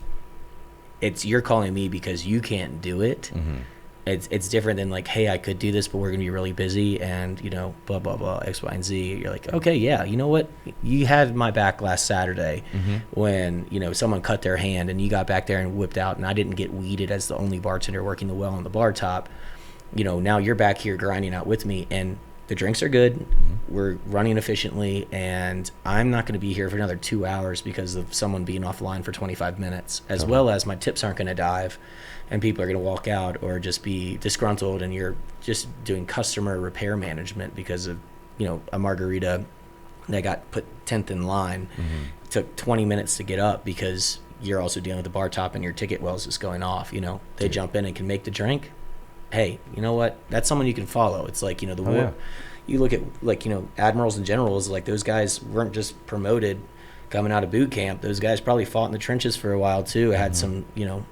you're calling me because you can't do it. Mm-hmm. It's different than like, hey, I could do this, but we're gonna be really busy, and you know, blah blah blah, X, Y, and Z. You're like, okay, yeah, you know what? You had my back last Saturday when, you know, someone cut their hand and you got back there and whipped out, and I didn't get weeded as the only bartender working the well on the bar top. You know, now you're back here grinding out with me, and the drinks are good. We're running efficiently, and I'm not going to be here for another 2 hours because of someone being offline for 25 minutes, as well as my tips aren't going to dive, and people are going to walk out or just be disgruntled, and you're just doing customer repair management because of, you know, a margarita that got put 10th in line. Took 20 minutes to get up because you're also dealing with the bar top and your ticket wells is going off. You know, they jump in and can make the drink. Hey, you know what? That's someone you can follow. It's like, you know, the war. yeah. You look at, like, you know, admirals and generals, like those guys weren't just promoted coming out of boot camp. Those guys probably fought in the trenches for a while too. Had some, you know,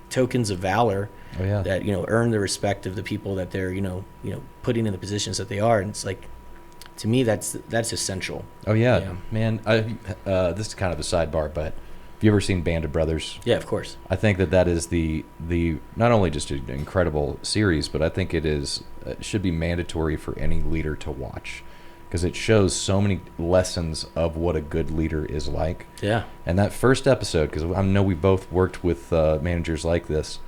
tokens of valor Oh yeah. that, you know, earn the respect of the people that they're, you know, putting in the positions that they are. And it's like, to me, that's essential. Oh yeah, Yeah. man. This is kind of a sidebar, but have you ever seen Band of Brothers? Yeah, of course. I think that is the not only just an incredible series, but I think it should be mandatory for any leader to watch, because it shows so many lessons of what a good leader is like. Yeah. And that first episode, because I know we both worked with managers like this,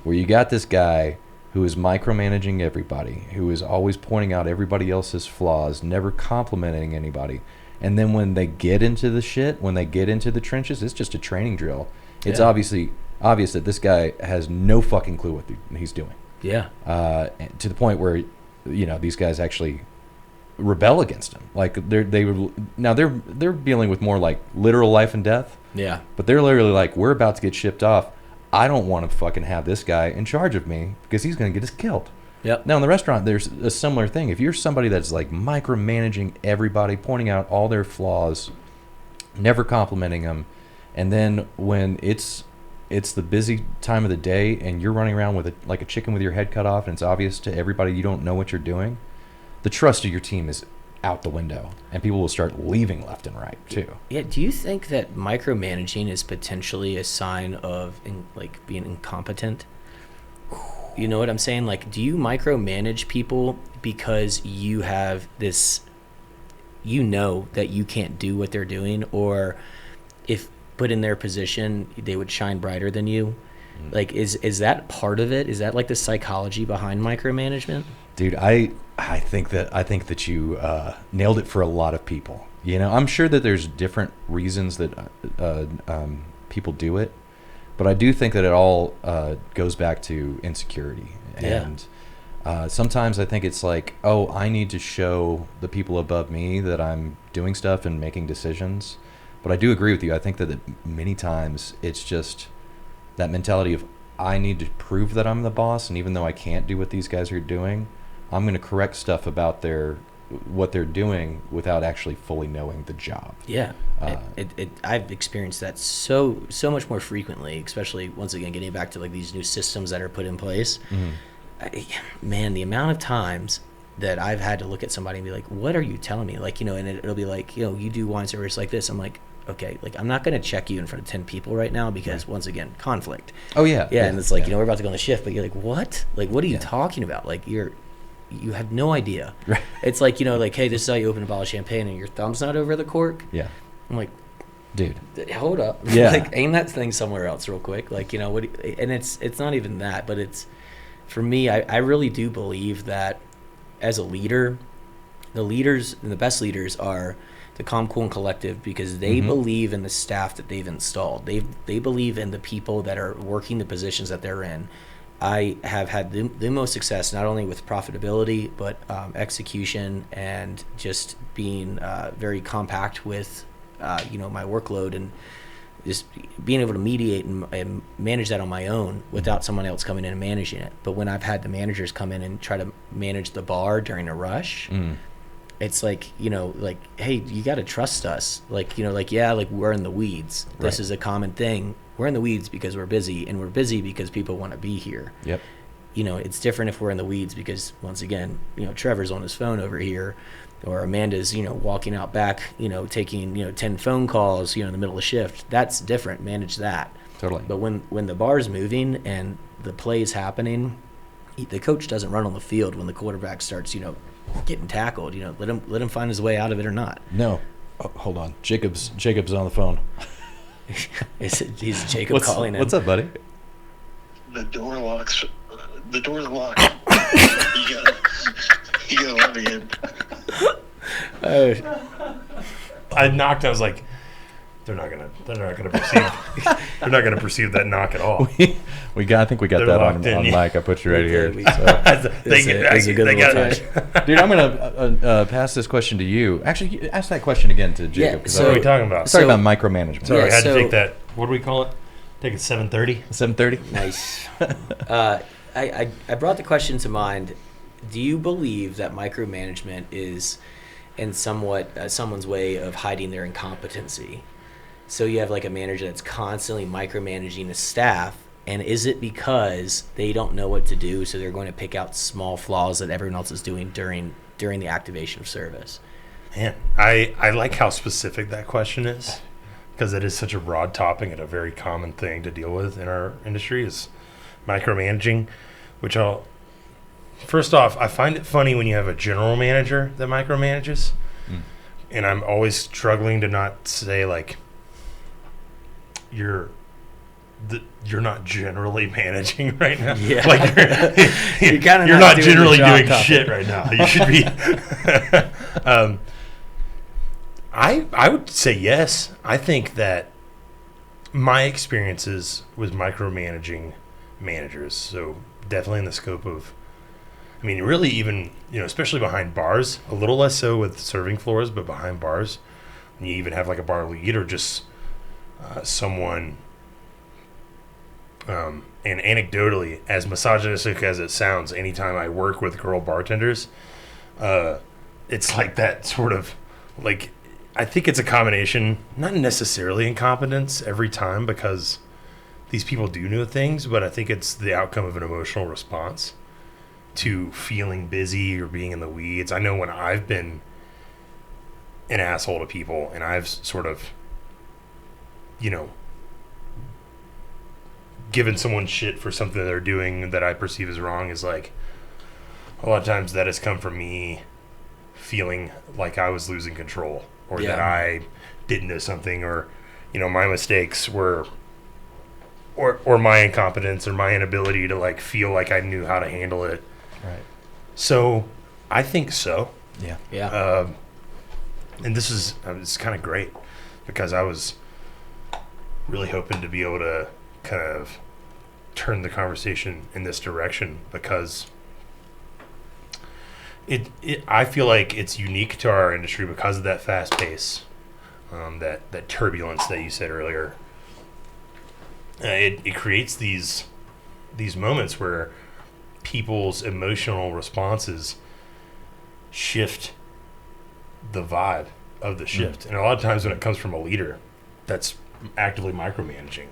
where you got this guy who is micromanaging everybody, who is always pointing out everybody else's flaws, never complimenting anybody. And then when they get into the shit, when they get into the trenches, it's just a training drill. It's Yeah. obvious that this guy has no fucking clue what he's doing. Yeah. To the point where, you know, these guys actually rebel against him. Like they're dealing with more like literal life and death, Yeah. but they're literally like, we're about to get shipped off. I don't want to fucking have this guy in charge of me because he's going to get us killed. Yep. Now in the restaurant, there's a similar thing. If you're somebody that's like micromanaging everybody, pointing out all their flaws, never complimenting them, and then when it's the busy time of the day and you're running around with like a chicken with your head cut off and it's obvious to everybody you don't know what you're doing, the trust of your team is out the window, and people will start leaving left and right too. Yeah. Do you think that micromanaging is potentially a sign of being incompetent? You know what I'm saying? Like, do you micromanage people because you have this, you know that you can't do what they're doing, or if put in their position, they would shine brighter than you? Like, is that part of it? Is that like the psychology behind micromanagement? Dude, I think that you nailed it for a lot of people. You know, I'm sure that there's different reasons that people do it, but I do think that it all goes back to insecurity. Yeah. And sometimes I think it's like, oh, I need to show the people above me that I'm doing stuff and making decisions. But I do agree with you. I think that many times it's just that mentality of, I need to prove that I'm the boss, and even though I can't do what these guys are doing, I'm going to correct stuff about what they're doing without actually fully knowing the job. Yeah, I've experienced that so much more frequently, especially once again getting back to like these new systems that are put in place. Man, the amount of times that I've had to look at somebody and be like, "What are you telling me?" Like, you know, and it'll be like, you know, you do wine service like this. I'm like, okay, like I'm not going to check you in front of 10 people right now because once again, conflict. Oh yeah. Yeah, and it's like, you know, we're about to go on the shift, but you're like, what? Like, what are you talking about? Like, you have no idea. Right. It's like, you know, like, hey, this is how you open a bottle of champagne and your thumb's not over the cork. Yeah. I'm like, Dude. hold up. Yeah. Like, aim that thing somewhere else real quick. Like, you know, and it's not even that, but it's, for me, I really do believe that as a leader, the leaders and the best leaders are the calm, cool, and collective, because they believe in the staff that they've installed. They believe in the people that are working the positions that they're in. I have had the most success not only with profitability, but execution and just being very compact with you know, my workload, and just being able to mediate and manage that on my own without someone else coming in and managing it. But when I've had the managers come in and try to manage the bar during a rush, it's like, you know, like, hey, you got to trust us. Like, you know, like, yeah, like we're in the weeds. This Right. is a common thing. We're in the weeds because we're busy, and we're busy because people want to be here. Yep. You know, it's different if we're in the weeds because, once again, you know, Trevor's on his phone over here, or Amanda's, you know, walking out back, you know, taking, you know, 10 phone calls, you know, in the middle of shift. That's different. Manage that. Totally. But when the bar's moving and the play's happening, the coach doesn't run on the field when the quarterback starts, you know, getting tackled. You know, let him find his way out of it or not. No. Oh, hold on. Jacob's on the phone. He's Jacob calling him. What's up, buddy? The door locks. The door's locked. you gotta let me in. I knocked. I was like, they're not gonna perceive that knock at all. I think we got They're that on locked in, yeah. mic. I put you right here. We- So. It's a good little touch. Dude, I'm gonna pass this question to you. Actually, ask that question again to Jacob. Yeah, 'cause so- What are we talking about? Sorry So- about micromanagement. Sorry, I had so- to take that. What do we call it? Take it 7:30. 7:30. Nice. I brought the question to mind. Do you believe that micromanagement is in somewhat someone's way of hiding their incompetency? So you have like a manager that's constantly micromanaging the staff, and is it because they don't know what to do, so they're going to pick out small flaws that everyone else is doing during the activation of service? Man, I like how specific that question is, because it is such a broad topic and a very common thing to deal with in our industry is micromanaging, which first off, I find it funny when you have a general manager that micromanages, and I'm always struggling to not say like, you're not generally managing right now. Yeah. Like You're kinda you're not not doing generally your job doing topic. shit right now. You should be. I would say yes. I think that my experiences with micromanaging managers, so definitely in the scope of, I mean, really even, you know, especially behind bars, a little less so with serving floors, but behind bars, when you even have like a bar lead or just someone, and anecdotally, as misogynistic as it sounds, anytime I work with girl bartenders, it's like that sort of, like, I think it's a combination, not necessarily incompetence every time, because these people do know things, but I think it's the outcome of an emotional response to feeling busy or being in the weeds. I know when I've been an asshole to people and I've sort of, you know, given someone shit for something they're doing that I perceive as wrong, is like, a lot of times that has come from me feeling like I was losing control, or that I didn't know something, or, you know, my mistakes were, or my incompetence or my inability to like feel like I knew how to handle it. Right. So I think so. Yeah. Yeah. and this is it's kind of great because I was really hoping to be able to kind of turn the conversation in this direction because it I feel like it's unique to our industry because of that fast pace, that turbulence that you said earlier. It creates these moments where people's emotional responses shift the vibe of the shift. And a lot of times when it comes from a leader that's actively micromanaging,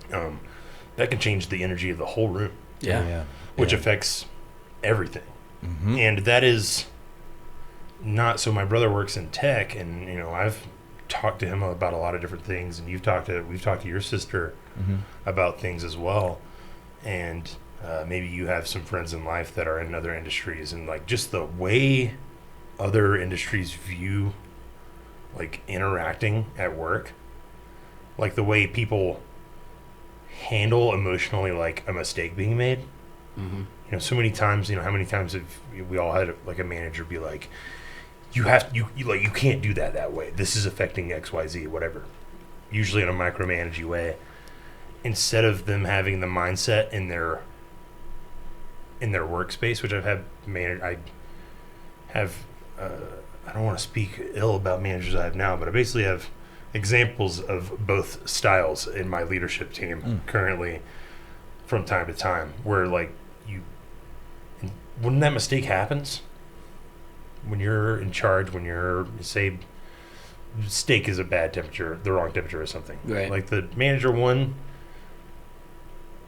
that can change the energy of the whole room, which affects everything. Mm-hmm. And that is not, so my brother works in tech, and I've talked to him about a lot of different things, and we've talked to your sister about things as well. And maybe you have some friends in life that are in other industries, and like just the way other industries view like interacting at work, like the way people handle emotionally like a mistake being made. So many times, how many times have we all had like a manager be like, you can't do that way, this is affecting XYZ, whatever, usually in a micromanaging way, instead of them having the mindset in their workspace, which I don't want to speak ill about managers I have now, but I basically have examples of both styles in my leadership team currently from time to time, where like when that mistake happens, when you're in charge, when you're, say, steak is a bad temperature, the wrong temperature or something. Right. Like the manager one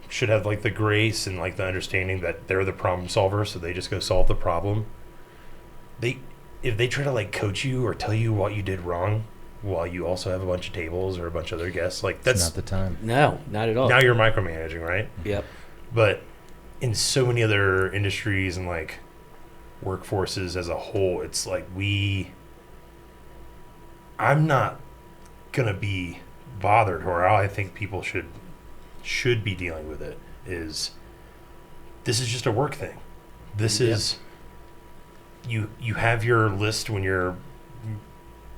should have like the grace and like the understanding that they're the problem solver, so they just go solve the problem. If they try to like coach you or tell you what you did wrong while you also have a bunch of tables or a bunch of other guests, like that's not the time. No, not at all. Now you're micromanaging, right? Yep. But in so many other industries and like workforces as a whole, it's like I'm not gonna be bothered, or how I think people should be dealing with it is, this is just a work thing. This is you have your list when you're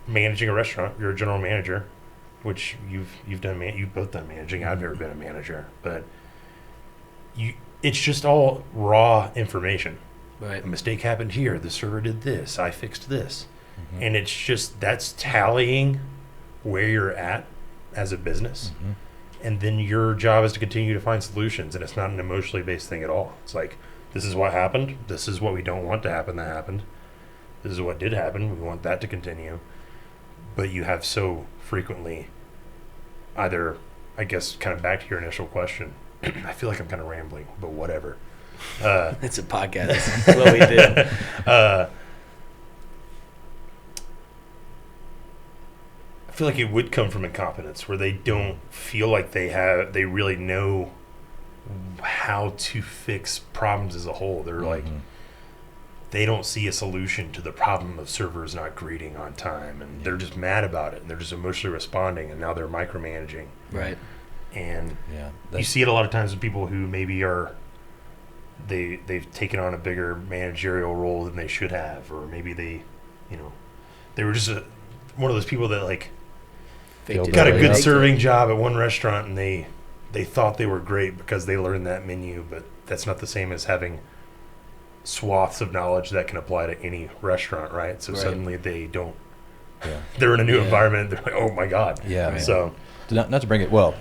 managing a restaurant. You're a general manager, which you've both done managing. I've never been a manager, but it's just all raw information. Right. A mistake happened here. The server did this. I fixed this. And it's just, that's tallying where you're at as a business. And then your job is to continue to find solutions. And it's not an emotionally based thing at all. It's like, this is what happened. This is what we don't want to happen that happened. This is what did happen. We want that to continue. But you have so frequently either, I guess, kind of back to your initial question. I feel like I'm kind of rambling, but whatever. It's a podcast. That's what we do. I feel like it would come from incompetence, where they don't feel like they really know how to fix problems as a whole. They're like, they don't see a solution to the problem of servers not greeting on time, and they're just mad about it, and they're just emotionally responding, and now they're micromanaging. Right. And you see it a lot of times with people who maybe they've taken on a bigger managerial role than they should have, or maybe they were just one of those people that like got a good serving job at one restaurant, and they thought they were great because they learned that menu, but that's not the same as having swaths of knowledge that can apply to any restaurant, right? So suddenly they don't. They're in a new environment. They're like, oh my god. Yeah. Right. So not to bring it. Well,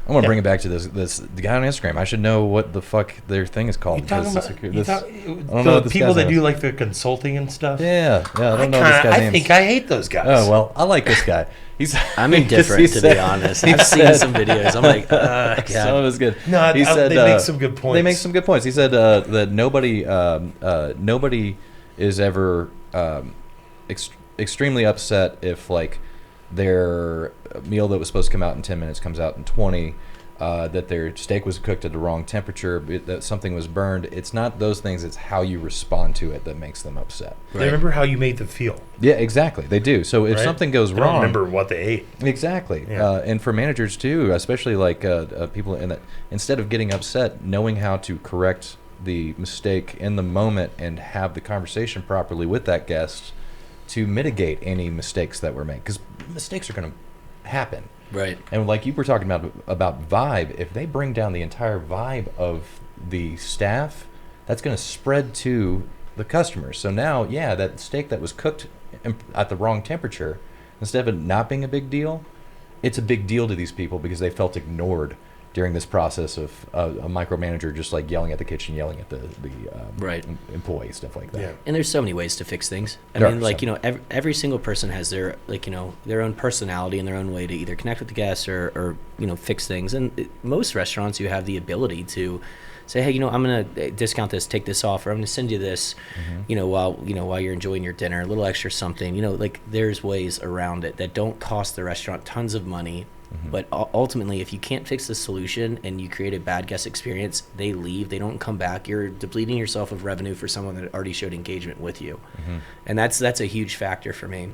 I want to bring it back to this. The guy on Instagram. I should know what the fuck their thing is called. The people that do like the consulting and stuff. Yeah. I don't know this guy's name. I think I hate those guys. Oh well, I like this guy. I'm indifferent, to be honest. I've seen some videos. I'm like, God. Some of it's good. No, he said, they make some good points. They make some good points. He said that nobody is ever extremely upset if like their meal that was supposed to come out in 10 minutes comes out in 20, that their steak was cooked at the wrong temperature, that something was burned. It's not those things, it's how you respond to it that makes them upset. They remember how you made them feel. Yeah, exactly. They do. So if something goes wrong... They don't remember what they ate. Exactly. Yeah. And for managers too, especially like people in that, instead of getting upset, knowing how to correct the mistake in the moment and have the conversation properly with that guest to mitigate any mistakes that were made, because mistakes are going to happen. Right. And like you were talking about vibe, if they bring down the entire vibe of the staff, that's going to spread to the customers. So now, yeah, that steak that was cooked at the wrong temperature, instead of it not being a big deal, it's a big deal to these people because they felt ignored during this process of a micromanager just like yelling at the kitchen, yelling at the Right. employees, stuff like that. Yeah. And there's so many ways to fix things. I There mean, are like, some. every single person has their, like, their own personality and their own way to either connect with the guests or fix things. And most restaurants, you have the ability to say, hey, I'm going to discount this, take this off, or I'm going to send you this, while you're enjoying your dinner, a little extra something, like there's ways around it that don't cost the restaurant tons of money. But ultimately, if you can't fix the solution and you create a bad guest experience, they leave, they don't come back. You're depleting yourself of revenue for someone that already showed engagement with you. And that's a huge factor for me.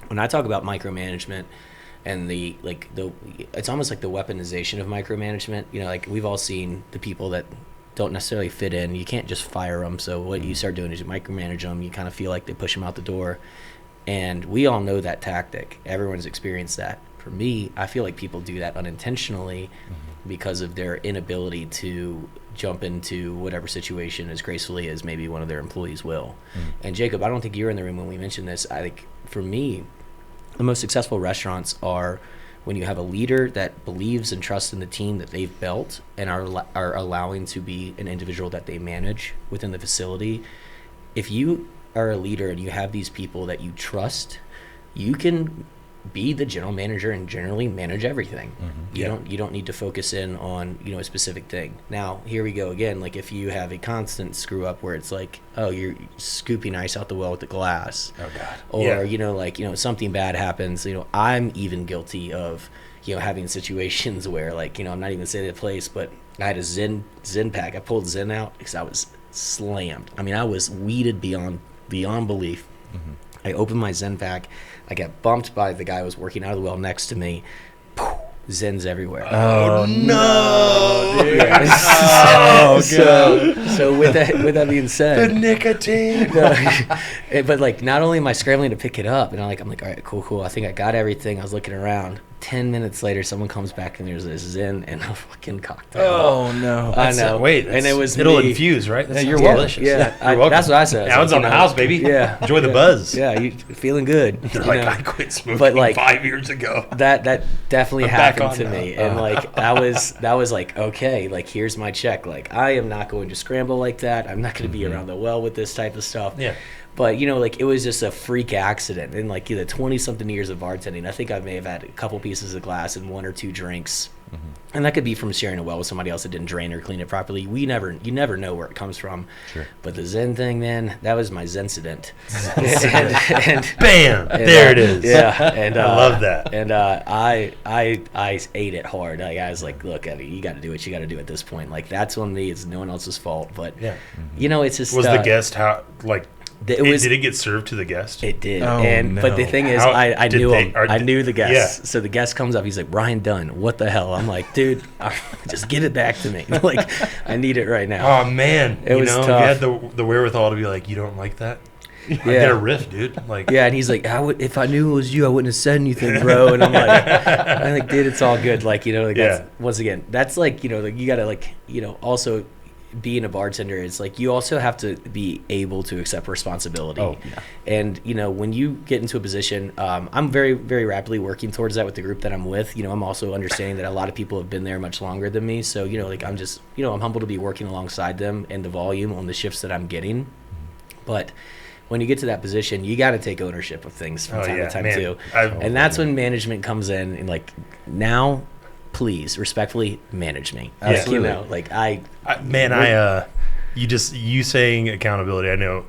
When I talk about micromanagement and it's almost like the weaponization of micromanagement, like we've all seen the people that don't necessarily fit in. You can't just fire them. So what you start doing is you micromanage them. You kind of feel like they push them out the door. And we all know that tactic. Everyone's experienced that. For me, I feel like people do that unintentionally because of their inability to jump into whatever situation as gracefully as maybe one of their employees will. And Jacob, I don't think you were in the room when we mentioned this. I think for me, the most successful restaurants are when you have a leader that believes and trusts in the team that they've built and are allowing to be an individual that they manage within the facility. If you are a leader and you have these people that you trust, you can be the general manager and generally manage everything. You don't need to focus in on a specific thing. Now here we go again. Like if you have a constant screw up where it's like, oh, you're scooping ice out the well with the glass, Oh God. or something bad happens. I'm even guilty of having situations where I'm not even saying the place, but I had a Zen pack. I pulled Zen out because I was slammed. I mean, I was weeded beyond belief. I opened my Zen pack. I got bumped by the guy who was working out of the well next to me. Zens everywhere. Oh no, dude. Oh, so with that being said, The nicotine. but not only am I scrambling to pick it up, and I'm like, all right, cool. I think I got everything. I was looking around. 10 minutes later, someone comes back and there's a Zen and a fucking cocktail. Oh no. I know. And it was it'll infuse, right? That you're sounds welcome. delicious. Yeah, You're welcome. that's what I said. Now it's on the house, baby. Yeah, Enjoy the buzz. Yeah, you feeling good. They're you like, know? I quit smoking But, 5 years ago. That definitely I'm back happened on to now. me, and that was like, okay, here's my check. I am not going to scramble like that. I'm not going to be around the well with this type of stuff. Yeah. But it was just a freak accident. In 20-something years of bartending, I think I may have had a couple pieces of glass and one or two drinks, and that could be from sharing a well with somebody else that didn't drain or clean it properly. You never know where it comes from. Sure. But the Zen thing, man, that was my Zen-cident. and Bam! There it is. Yeah, and I love that. And I ate it hard. I was like, look, Eddie, you got to do what you got to do at this point. That's on me. It's no one else's fault. But Yeah. it's just Was the guest how it was. did it get served to the guest? It did. Oh, But the no. thing is, How I did knew they- him. or I did- knew the guest. yeah. So the guest comes up. He's like, Brian Dunn, what the hell? I'm like, dude, just get it back to me. I need it right now. Oh man, It was you tough. had the wherewithal to be like, you don't like that? I get a riff, dude. Yeah, and he's like, if I knew it was you, I wouldn't have said anything, bro. And I'm like, dude, it's all good. Yeah. That's, once again, that's you gotta also being a bartender is you also have to be able to accept responsibility. Oh, yeah. And when you get into a position, I'm very, very rapidly working towards that with the group that I'm with. I'm also understanding that a lot of people have been there much longer than me. So I'm just I'm humbled to be working alongside them and the volume on the shifts that I'm getting. But when you get to that position, you got to take ownership of things from time to time man. too. I've- And that's when management comes in and now, please respectfully manage me. Absolutely. You saying accountability. I know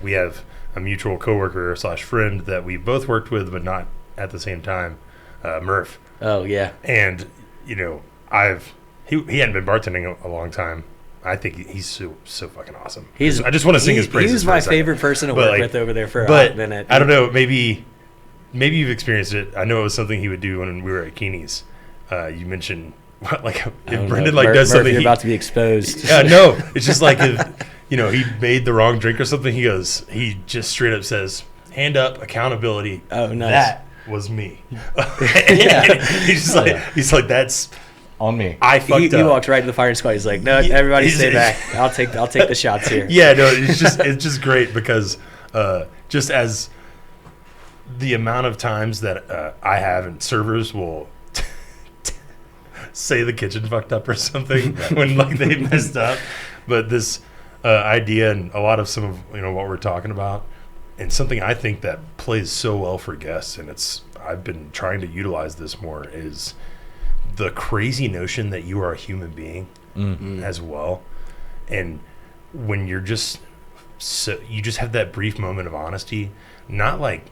we have a mutual coworker / friend that we both worked with, but not at the same time, Murph. Oh yeah. And he hadn't been bartending a long time. I think he's so fucking awesome. I just want to sing his praises. He was for a my second. favorite person to But, work with over there for a But hot minute. I don't know. Maybe you've experienced it. I know it was something he would do when we were at Keeney's. You mentioned if I don't Brendan know. does something. You're about to be exposed. No, it's just if he made the wrong drink or something. He just straight up says, hand up, accountability. Oh, nice. That was me. Yeah. He's like, that's On me. I fucked He up. walked right to the firing squad. He's like, no, Yeah, everybody he's- stay back. I'll take the shots here. Yeah, no, it's just great because just as the amount of times that I have and servers will say the kitchen fucked up or something when like they messed up, but this idea and a lot of some of what we're talking about and something I think that plays so well for guests, and I've been trying to utilize this more, is the crazy notion that you are a human being as well. And when you're just you just have that brief moment of honesty, not like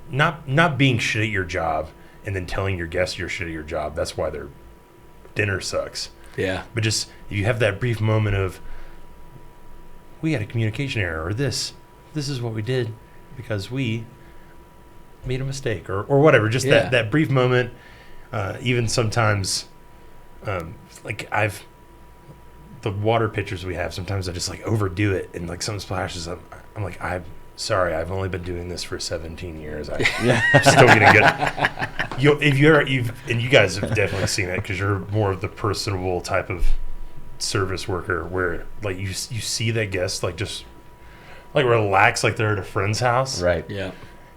not being shit at your job and then telling your guests you're shit at your job. That's why their dinner sucks. Yeah. But just you have that brief moment of, we had a communication error, or this is what we did because we made a mistake, or whatever. Just Yeah. that brief moment. Even sometimes, like the water pitchers we have, sometimes I just like overdo it and like something splashes up. I'm like, I'm sorry, I've only been doing this for 17 years. I'm still gonna get. And you guys have definitely seen it because you're more of the personable type of service worker, where like you see that guest like just like relax, like they're at a friend's house, Right. Yeah.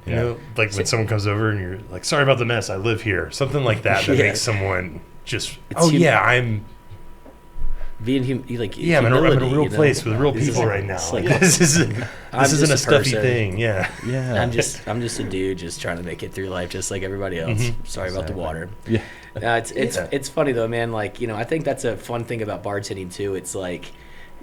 You know, like when someone comes over and you're like, sorry about the mess, I live here, something like that Yeah. makes someone just, It's oh hum- yeah, I'm like I'm in a humility, real you know? place with real This people is- right now. it's Like, like, this isn't just a a stuffy person. thing. Yeah. Yeah. I'm just a dude just trying to make it through life just like everybody else. Sorry about the Exactly. water. Yeah. It's funny though, man. Like, I think that's a fun thing about bartending too. It's like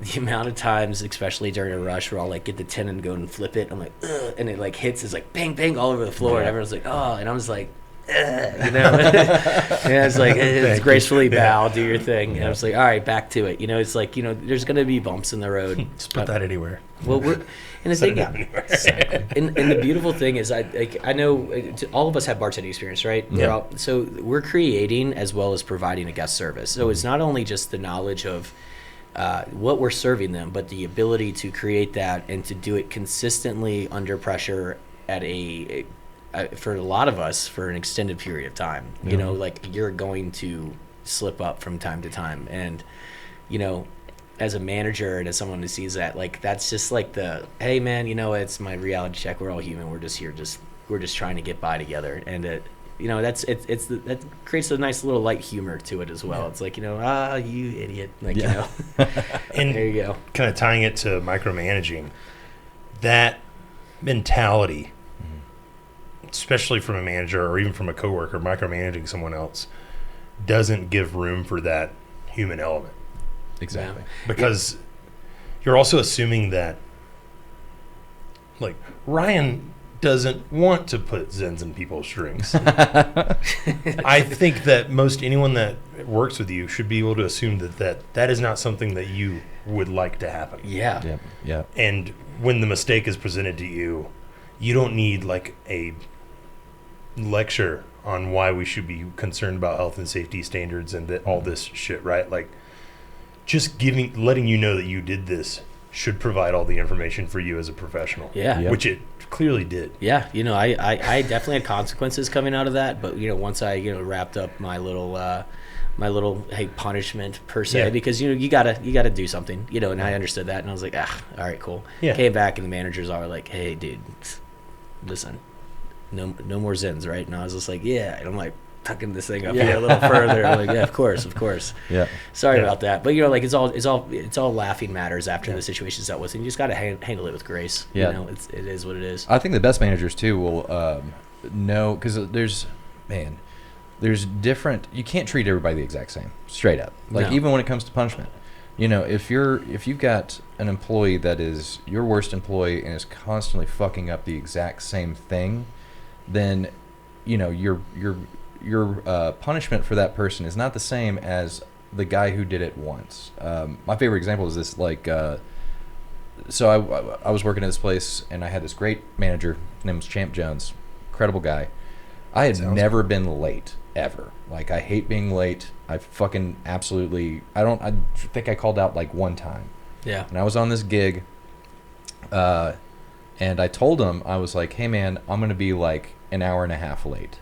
the amount of times, especially during a rush, where I'll like get the tin and go and flip it. I'm like, ugh, and it like hits, it's like bang bang all over the floor, and everyone's like, oh, and I'm just like, ugh, and it's like it's gracefully bow, do your thing, and I was like, all right, back to it. It's like there's gonna be bumps in the road. Just put that anywhere. Well, we're and the Set thing, it down anywhere. and the beautiful thing is, I know all of us have bartending experience, right? Yeah. So we're creating as well as providing a guest service. So it's not only just the knowledge of what we're serving them, but the ability to create that and to do it consistently under pressure at for a lot of us for an extended period of time. Like you're going to slip up from time to time, and as a manager and as someone who sees that, like that's just like hey man, it's my reality check. We're all human. We're just here. We're just trying to get by together, and that creates a nice little light humor to it as well. Yeah. It's like you idiot, like And there you go. Kind of tying it to micromanaging, that mentality, especially from a manager or even from a coworker, micromanaging someone else doesn't give room for that human element. Exactly. Because you're also assuming that, like, Ryan doesn't want to put Zens in people's drinks. I think that most anyone that works with you should be able to assume that is not something that you would like to happen. Yeah. Yep. Yeah. And when the mistake is presented to you, you don't need like a lecture on why we should be concerned about health and safety standards and all this shit, right? Like, just letting you know that you did this should provide all the information for you as a professional. Yeah. Yep. Which it clearly did. Yeah, I definitely had consequences coming out of that, but once I wrapped up my little punishment per se, Yeah. because you gotta do something, and I understood that, and I was like, all right, cool. Yeah. Came back and the managers are like, hey dude, listen, no more Zens, right? And I was just like, yeah, and I'm like tucking this thing up here a little further. I'm like, yeah, of course. Yeah. Sorry Yeah. about that, but like it's all laughing matters after the situation's dealt with, and you just gotta handle it with grace. Yeah. It is what it is. I think the best managers too will know, because there's different. You can't treat everybody the exact same, straight up. Like No. even when it comes to punishment, if you've got an employee that is your worst employee and is constantly fucking up the exact same thing, then your punishment for that person is not the same as the guy who did it once. My favorite example is this, like, so I was working at this place and I had this great manager. His name was Champ Jones, incredible guy. I had never been late ever. Like, I hate being late. I fucking absolutely, I think I called out like one time. Yeah. And I was on this gig, And I told him, I was like, hey man, I'm going to be like an hour and a half late.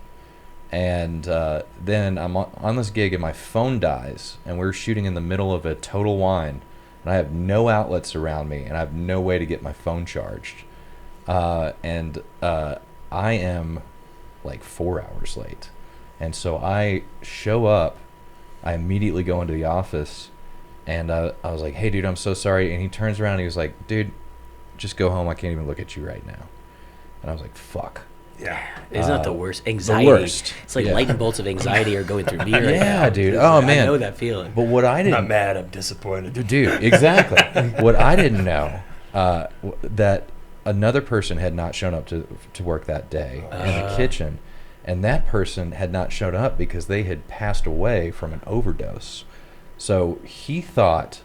And then I'm on this gig and my phone dies, and we're shooting in the middle of a Total Wine, and I have no outlets around me, and I have no way to get my phone charged. And I am like 4 hours late. And so I show up, I immediately go into the office, and I was like, hey dude, I'm so sorry. And he turns around and he was like, dude, just go home. I can't even look at you right now. And I was like, fuck. Yeah. Isn't that the worst? Anxiety. worst. It's like Yeah. lightning bolts of anxiety are going through me right Yeah, now. dude. It's Oh, like, man. I know that feeling. But what I I'm didn't not mad. I'm disappointed. Dude, exactly. What I didn't know, that another person had not shown up to work that day in the kitchen, and that person had not shown up because they had passed away from an overdose. So he thought,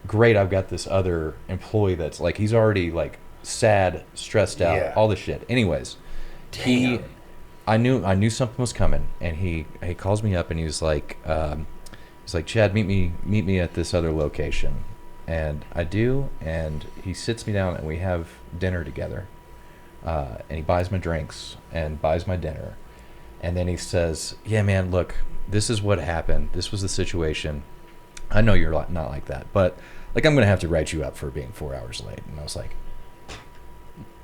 great, I've got this other employee that's like, he's already like sad, stressed out, Yeah. all this shit. Anyways, Damn. I knew something was coming, and he calls me up and he's like, Chad, meet me at this other location. And I do, and he sits me down and we have dinner together. And he buys my drinks and buys my dinner. And then he says, yeah, man, look, this is what happened. This was the situation. I know you're not like that, but like, I'm going to have to write you up for being 4 hours late. And I was like,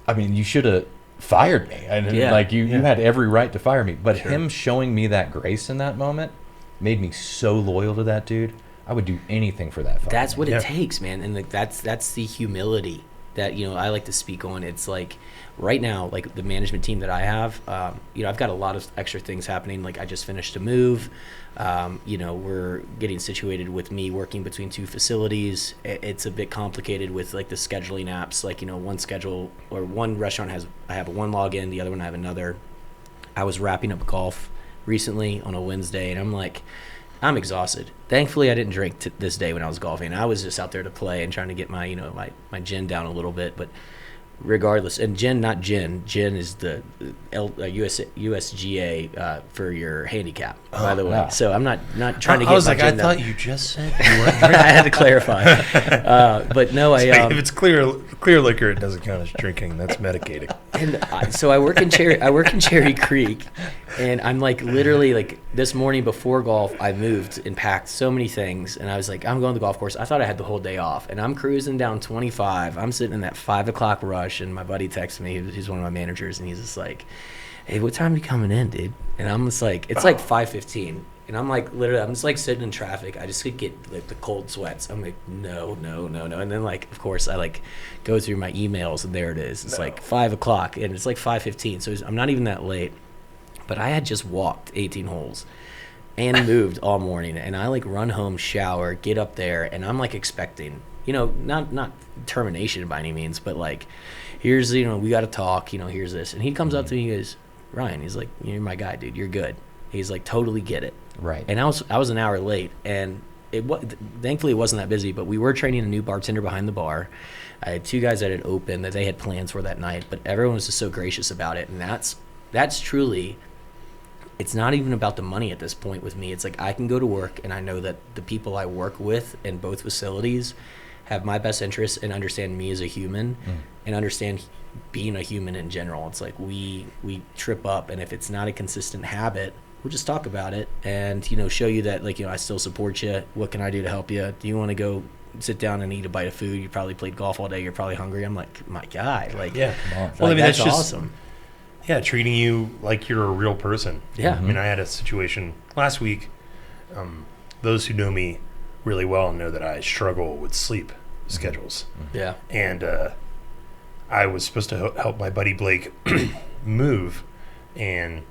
I mean, you should have fired me. And Yeah. like, you had every right to fire me. But Sure. him showing me that grace in that moment made me so loyal to that dude. I would do anything for that fucking That's what Yeah. it takes, man. And like that's the humility that, you know, I like to speak on. It's like right now, like the management team that I have, you know, I've got a lot of extra things happening. Like I just finished a move. You know, we're getting situated with me working between two facilities. It's a bit complicated with like the scheduling apps. Like, you know, one schedule or one restaurant I have one login, the other one I have another. I was wrapping up golf recently on a Wednesday, and I'm like, I'm exhausted. Thankfully, I didn't drink this day when I was golfing. I was just out there to play and trying to get my, you know, my gin down a little bit. But regardless, and gin, not gin. Gin is the USGA for your handicap, by the way. wow. So I'm not trying to get I was my like, I gin down. thought you just said you weren't I had to clarify. But no, If I it's clear liquor, it doesn't count as drinking. That's medicating. so I work in Cherry Creek, and I'm like literally like this morning before golf, I moved and packed so many things, and I was like, I'm going to the golf course. I thought I had the whole day off, and I'm cruising down 25. I'm sitting in that 5 o'clock rush, and my buddy texts me. He's one of my managers, and he's just like, "Hey, what time are you coming in, dude?" And I'm just like, it's like 5:15. And I'm like, literally, I'm just like sitting in traffic. I just could get like the cold sweats. I'm like, no. And then like, of course, I like go through my emails, and there it is. It's like 5 o'clock, and it's like 5:15. So I'm not even that late. But I had just walked 18 holes and moved all morning. And I like run home, shower, get up there, and I'm like expecting, you know, not termination by any means, but like, here's, you know, we got to talk, you know, here's this. And he comes up to me, he goes, Ryan, he's like, you're my guy, dude. You're good. He's like, totally get it. Right. And I was an hour late, and thankfully it wasn't that busy, but we were training a new bartender behind the bar. I had two guys that had opened that they had plans for that night, but everyone was just so gracious about it. And that's truly, it's not even about the money at this point with me. It's like I can go to work, and I know that the people I work with in both facilities have my best interests and understand me as a human and understand being a human in general. It's like we trip up, and if it's not a consistent habit, we'll just talk about it and, you know, show you that, like, you know, I still support you. What can I do to help you? Do you want to go sit down and eat a bite of food? You probably played golf all day. You're probably hungry. I'm like, my guy. Like, Yeah. like, Well, I mean, that's that's just awesome. Yeah, treating you like you're a real person. Yeah. I mean, I had a situation last week. Those who know me really well know that I struggle with sleep schedules. Yeah. And I was supposed to help my buddy Blake move. And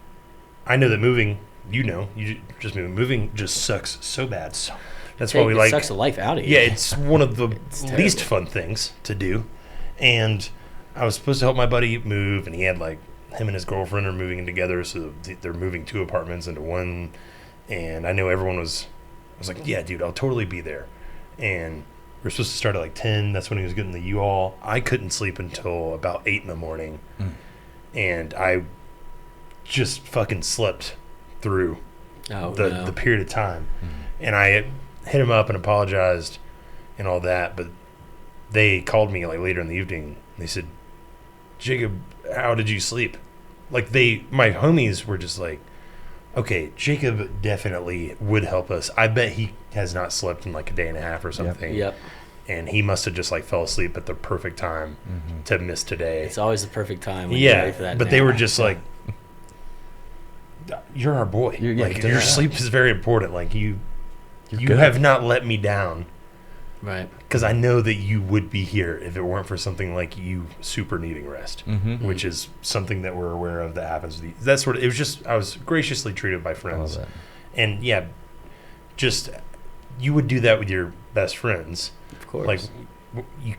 I know that moving, you just moving just sucks so bad. That's why we It like. sucks the life out of you. Yeah, it's one of the terrible. least fun things to do. And I was supposed to help my buddy move, and he had like him and his girlfriend are moving in together, so they're moving 2 apartments into one. And I know everyone was like, yeah, dude, I'll totally be there. And we're supposed to start at like 10. That's when he was getting the U-Haul. I couldn't sleep until about 8 in the morning. And I just fucking slept through the period of time. And I hit him up and apologized and all that, but they called me like later in the evening. They said, Jacob, how did you sleep? Like my homies were just like, okay, Jacob definitely would help us. I bet he has not slept in like a day and a half or something. Yep. And he must have just like fell asleep at the perfect time to miss today. It's always the perfect time. When you're ready for Yeah, that but nap. they were just like, "You're our boy. Like your sleep is very important. Like you good. have not let me down right. because I know that you would be here if it weren't for something like you super needing rest, which is something that we're aware of that happens. That sort of. It was just I was graciously treated by I love friends, that. and yeah, just you would do that with your best friends. Of course. Like you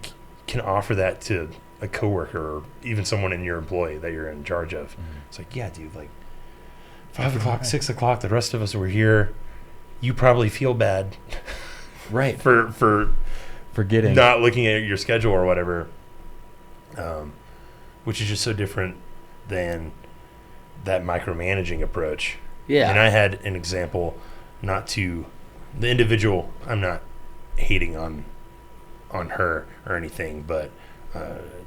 can offer that to a coworker or even someone in your employee that you're in charge of. It's like, yeah, dude, like 5 o'clock, 6 o'clock, the rest of us were here. You probably feel bad Right. for Forgetting. not looking at your schedule or whatever, which is just so different than that micromanaging approach. yeah. And I had an example, not to the individual. I'm not hating on her or anything, but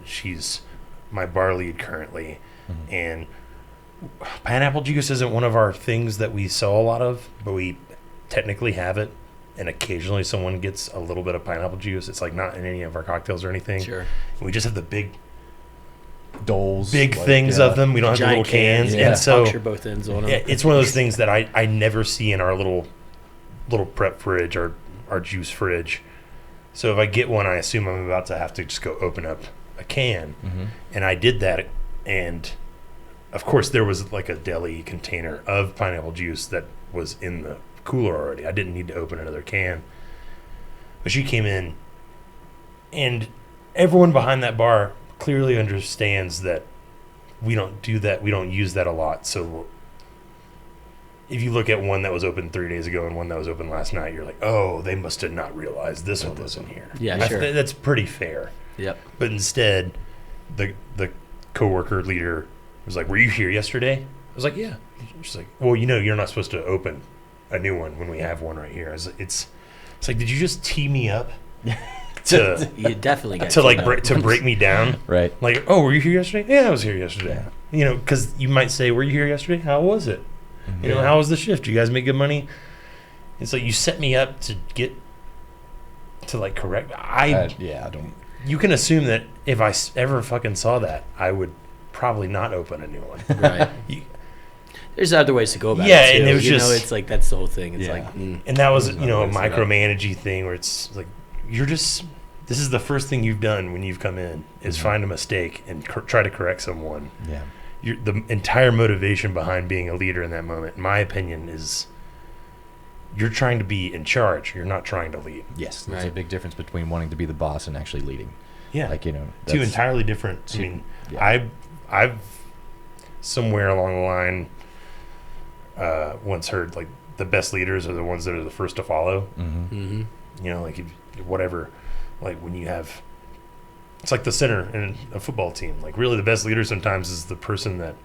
she's my bar lead currently, and pineapple juice isn't one of our things that we sell a lot of, but we technically have it. And occasionally someone gets a little bit of pineapple juice. It's like not in any of our cocktails or anything. Sure. And we just have the big Doles. things of them. We don't have the little cans. Yeah. And so puncture both ends on them. yeah, it's one of those things that I never see in our little prep fridge or our juice fridge. So if I get one, I assume I'm about to have to just go open up a can. And I did that, and of course there was like a deli container of pineapple juice that was in the cooler already. I didn't need to open another can. But she came in, and everyone behind that bar clearly understands that we don't do that. We don't use that a lot. So if you look at one that was open 3 days ago and one that was open last night, you're like, oh, they must have not realized this one was in here. Yeah, sure. That's pretty fair. Yep. But instead, the coworker leader was like, were you here yesterday? I was like, yeah. She's like, well, you're not supposed to open a new one when we have one right here. It's like, did you just tee me up to You definitely got to like teed up. to break me down? Right. Like, oh, were you here yesterday? Yeah, I was here yesterday. Because you might say, were you here yesterday? How was it? Yeah. How was the shift? You guys make good money? It's like you set me up to get to like correct. I don't. You can assume that if I ever fucking saw that, I would probably not open a new one. Right. You- There's other ways to go about Yeah, it too. and it was you know, just- it's like that's the whole thing. It's Yeah. like And that was, There's a other ways to go. micromanaging thing where it's like, this is the first thing you've done when you've come in is find a mistake and try to correct someone. Yeah. The entire motivation behind being a leader in that moment, in my opinion, is you're trying to be in charge. You're not trying to lead. Yes. There's a Right. big difference between wanting to be the boss and actually leading. Yeah. Like, Two that's- entirely different. I two- mean, yeah. I've somewhere along the line once heard like the best leaders are the ones that are the first to follow. Mhm. Like whatever, like when you have, it's like the center in a football team. Like really, the best leader sometimes is the person that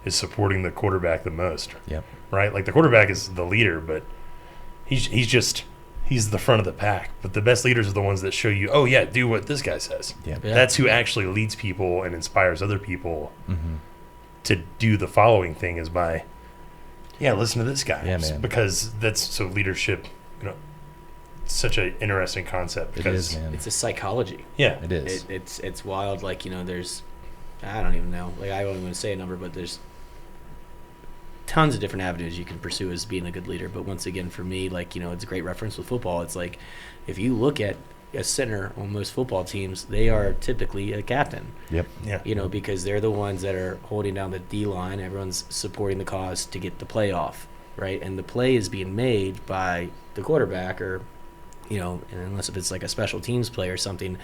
is supporting the quarterback the most. Yep. Right. Like the quarterback is the leader, but he's the front of the pack. But the best leaders are the ones that show you, oh yeah, do what this guy says. Yeah. Yeah. That's who actually leads people and inspires other people Mhm. to do the following thing is by, listen to this guy. Yeah, man. Because that's so leadership, it's such an interesting concept. It Because is, man. it's a psychology. Yeah. It is. It's wild. Like there's, I don't even know. Like I don't even want to say a number, but there's tons of different avenues you can pursue as being a good leader. But once again, for me, like it's a great reference with football. It's like if you look at a center on most football teams, they are typically a captain. Yep. Yeah. Because they're the ones that are holding down the D line. Everyone's supporting the cause to get the play off, right? And the play is being made by the quarterback, or and unless if it's like a special teams play or something,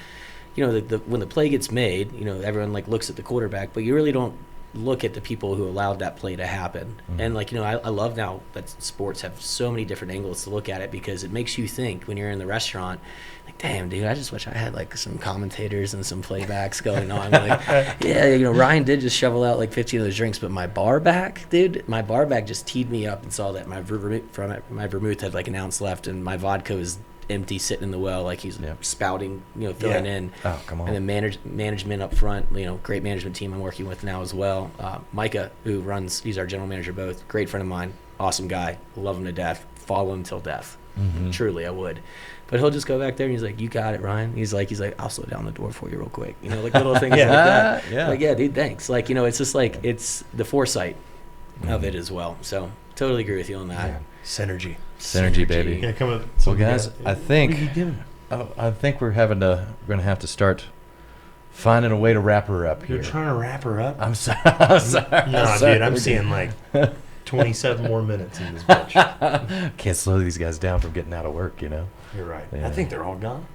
when the play gets made, everyone like looks at the quarterback, but you really don't look at the people who allowed that play to happen. And I love now that sports have so many different angles to look at it, because it makes you think when you're in the restaurant, like, damn, dude, I just wish I had like some commentators and some playbacks going on. Like, yeah, Ryan did just shovel out like 15 of those drinks, but my bar back just teed me up and saw that my vermouth had like an ounce left, and my vodka was empty, sitting in the well, like he's Yep. spouting, filling Yeah. in. Oh, come on. And then management up front, great management team I'm working with now as well. Micah, who he's our general manager both, great friend of mine, awesome guy, love him to death, follow him till death. Mm-hmm. Truly, I would. But he'll just go back there and he's like, "You got it, Ryan." He's like, "I'll slow down the door for you real quick." Like little things like that. Yeah. Like, yeah, dude, thanks. Like, it's just like it's the foresight of it as well. So totally agree with you on that. Yeah. Synergy, baby. Yeah, come up. Well, guys, I think we're gonna have to start finding a way to wrap her up You're here. trying to wrap her up. I'm sorry. I'm sorry. No, I'm sorry. dude, I'm seeing like 27 more minutes in this bitch. Can't slow these guys down from getting out of work. You're right. Yeah. I think they're all gone.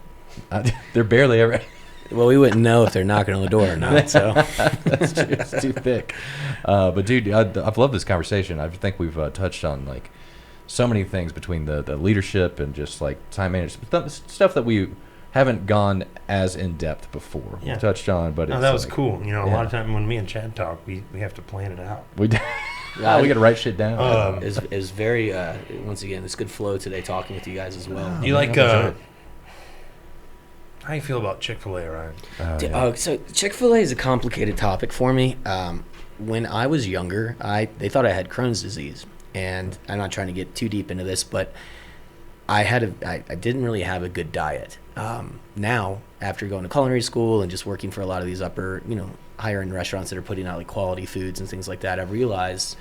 They're barely ever. Well, we wouldn't know if they're knocking on the door or not. So That's true. It's too thick. But dude, I've loved this conversation. I think we've touched on like so many things between the leadership and just like time management stuff that we haven't gone as in depth before. Yeah. We touched on, but No, it's that was like, cool. A yeah. lot of time when me and Chad talk, we have to plan it out. We we got to write shit down. is very once again, it's good flow today talking with you guys as well. You like, enjoy it. how do you feel about Chick-fil-A, Ryan? Yeah. So Chick-fil-A is a complicated topic for me. When I was younger, they thought I had Crohn's disease, and I'm not trying to get too deep into this, but I didn't really have a good diet. Now, after going to culinary school and just working for a lot of these higher end restaurants that are putting out like quality foods and things like that, I've realized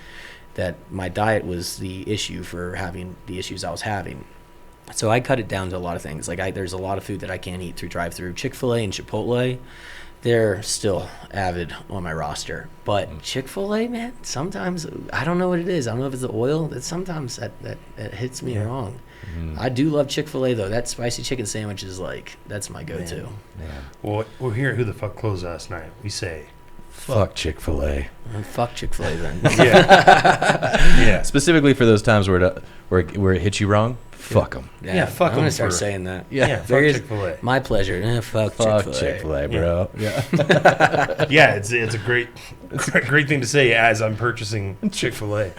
that my diet was the issue for having the issues I was having. So I cut it down to a lot of things. Like there's a lot of food that I can't eat through drive-through. Chick-fil-A and Chipotle, they're still avid on my roster. But Chick-fil-A, man, sometimes I don't know what it is. I don't know if it's the oil. That sometimes that hits me wrong. I do love Chick-fil-A though. That spicy chicken sandwich is that's my go-to. Well, we're here at Who the Fuck Closed Last Night. We say, Fuck Chick-fil-A. Fuck Chick-fil-A then. yeah. Specifically for those times where it hits you wrong, fuck them. Yeah, fuck I'm gonna 'em start for- saying that. Yeah, fuck There is- Chick-fil-A. My pleasure. Fuck Fuck Chick-fil-A. Chick-fil-A, bro. Yeah. Yeah, it's a great thing to say as I'm purchasing Chick-fil-A.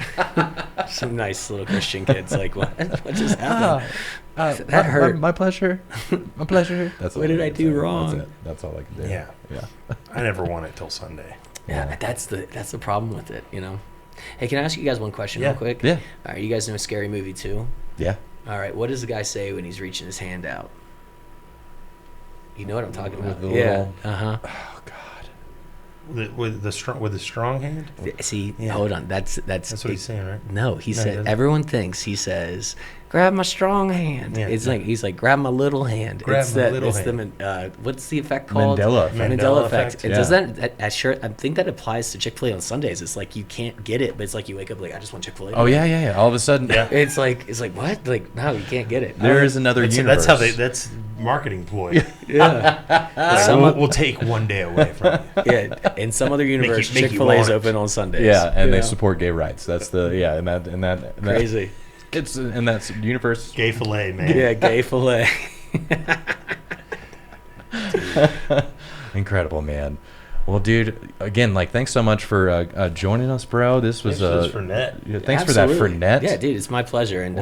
Some nice little Christian kids like, what just happened? That my, hurt. My pleasure. My pleasure. That's What all did I I can do say. wrong? That's it. That's all I can do. Yeah. Yeah. I never want it till Sunday. Yeah, that's the problem with it, Hey, can I ask you guys one question real quick? Yeah. All right, you guys know Scary Movie 2? Yeah. All right, what does the guy say when he's reaching his hand out? You know what I'm talking about? the Yeah. little- Uh-huh. Oh God. With the strong hand? See, Yeah. hold on. That's That's what he's saying, right? No, he No, he said doesn't. everyone thinks he says, "Grab my strong hand." Yeah. It's like he's like, "Grab my little hand." Grab it's my that, little it's hand. what's the effect called? Mandela effect. Mandela effect. Yeah. It does that. I think that applies to Chick-fil-A on Sundays. It's like you can't get it, but it's like you wake up like, I just want Chick-fil-A. Oh yeah. All of a sudden, Yeah. It's like what? Like no, you can't get it. there is another universe. That's marketing ploy. Yeah. Like, we'll take one day away from you. Yeah. In some other universe, make you Chick-fil-A is want it. open on Sundays. Yeah, and you they know? support gay rights. That's the and that Crazy. It's in that universe. Gay filet, man. Yeah, gay filet. Incredible, man. Well, dude, again, thanks so much for joining us, bro. This was Thanks for Fernet. yeah, thanks for that Absolutely. Fernet. Yeah, dude, it's my pleasure. And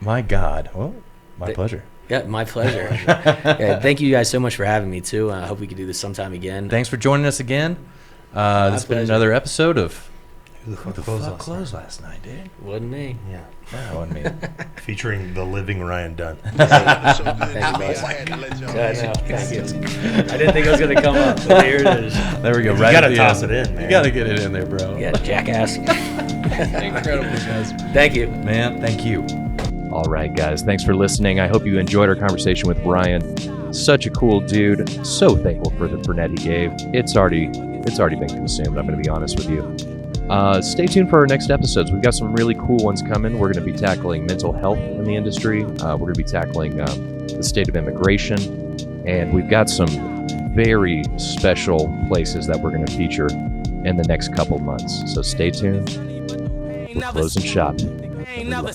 My God. Well, my Th- pleasure. yeah, my pleasure. Yeah, thank you guys so much for having me too. I hope we could do this sometime again. Thanks for joining us again. This has been pleasure. another episode of Who the Who fuck the closed Fuck last Closed Last Night, dude. Wasn't me. night? Yeah. That wasn't me. Featuring the living Ryan Dunn. So good. Thank you, I boss. had to let y'all Yeah, know. no, thank you. I didn't think it was gonna come up, but here it is. There we go. You Right gotta at the toss end. it in, man. You gotta get it in there, bro. Yeah, jackass. Incredible, guys. Thank you. Man, thank you. All right, guys. Thanks for listening. I hope you enjoyed our conversation with Brian. Such a cool dude. So thankful for the Fernet he gave. It's already been consumed. I'm going to be honest with you. Stay tuned for our next episodes. We've got some really cool ones coming. We're going to be tackling mental health in the industry. We're going to be tackling the state of immigration, and we've got some very special places that we're going to feature in the next couple months. So stay tuned. We're closing shop. Ain't never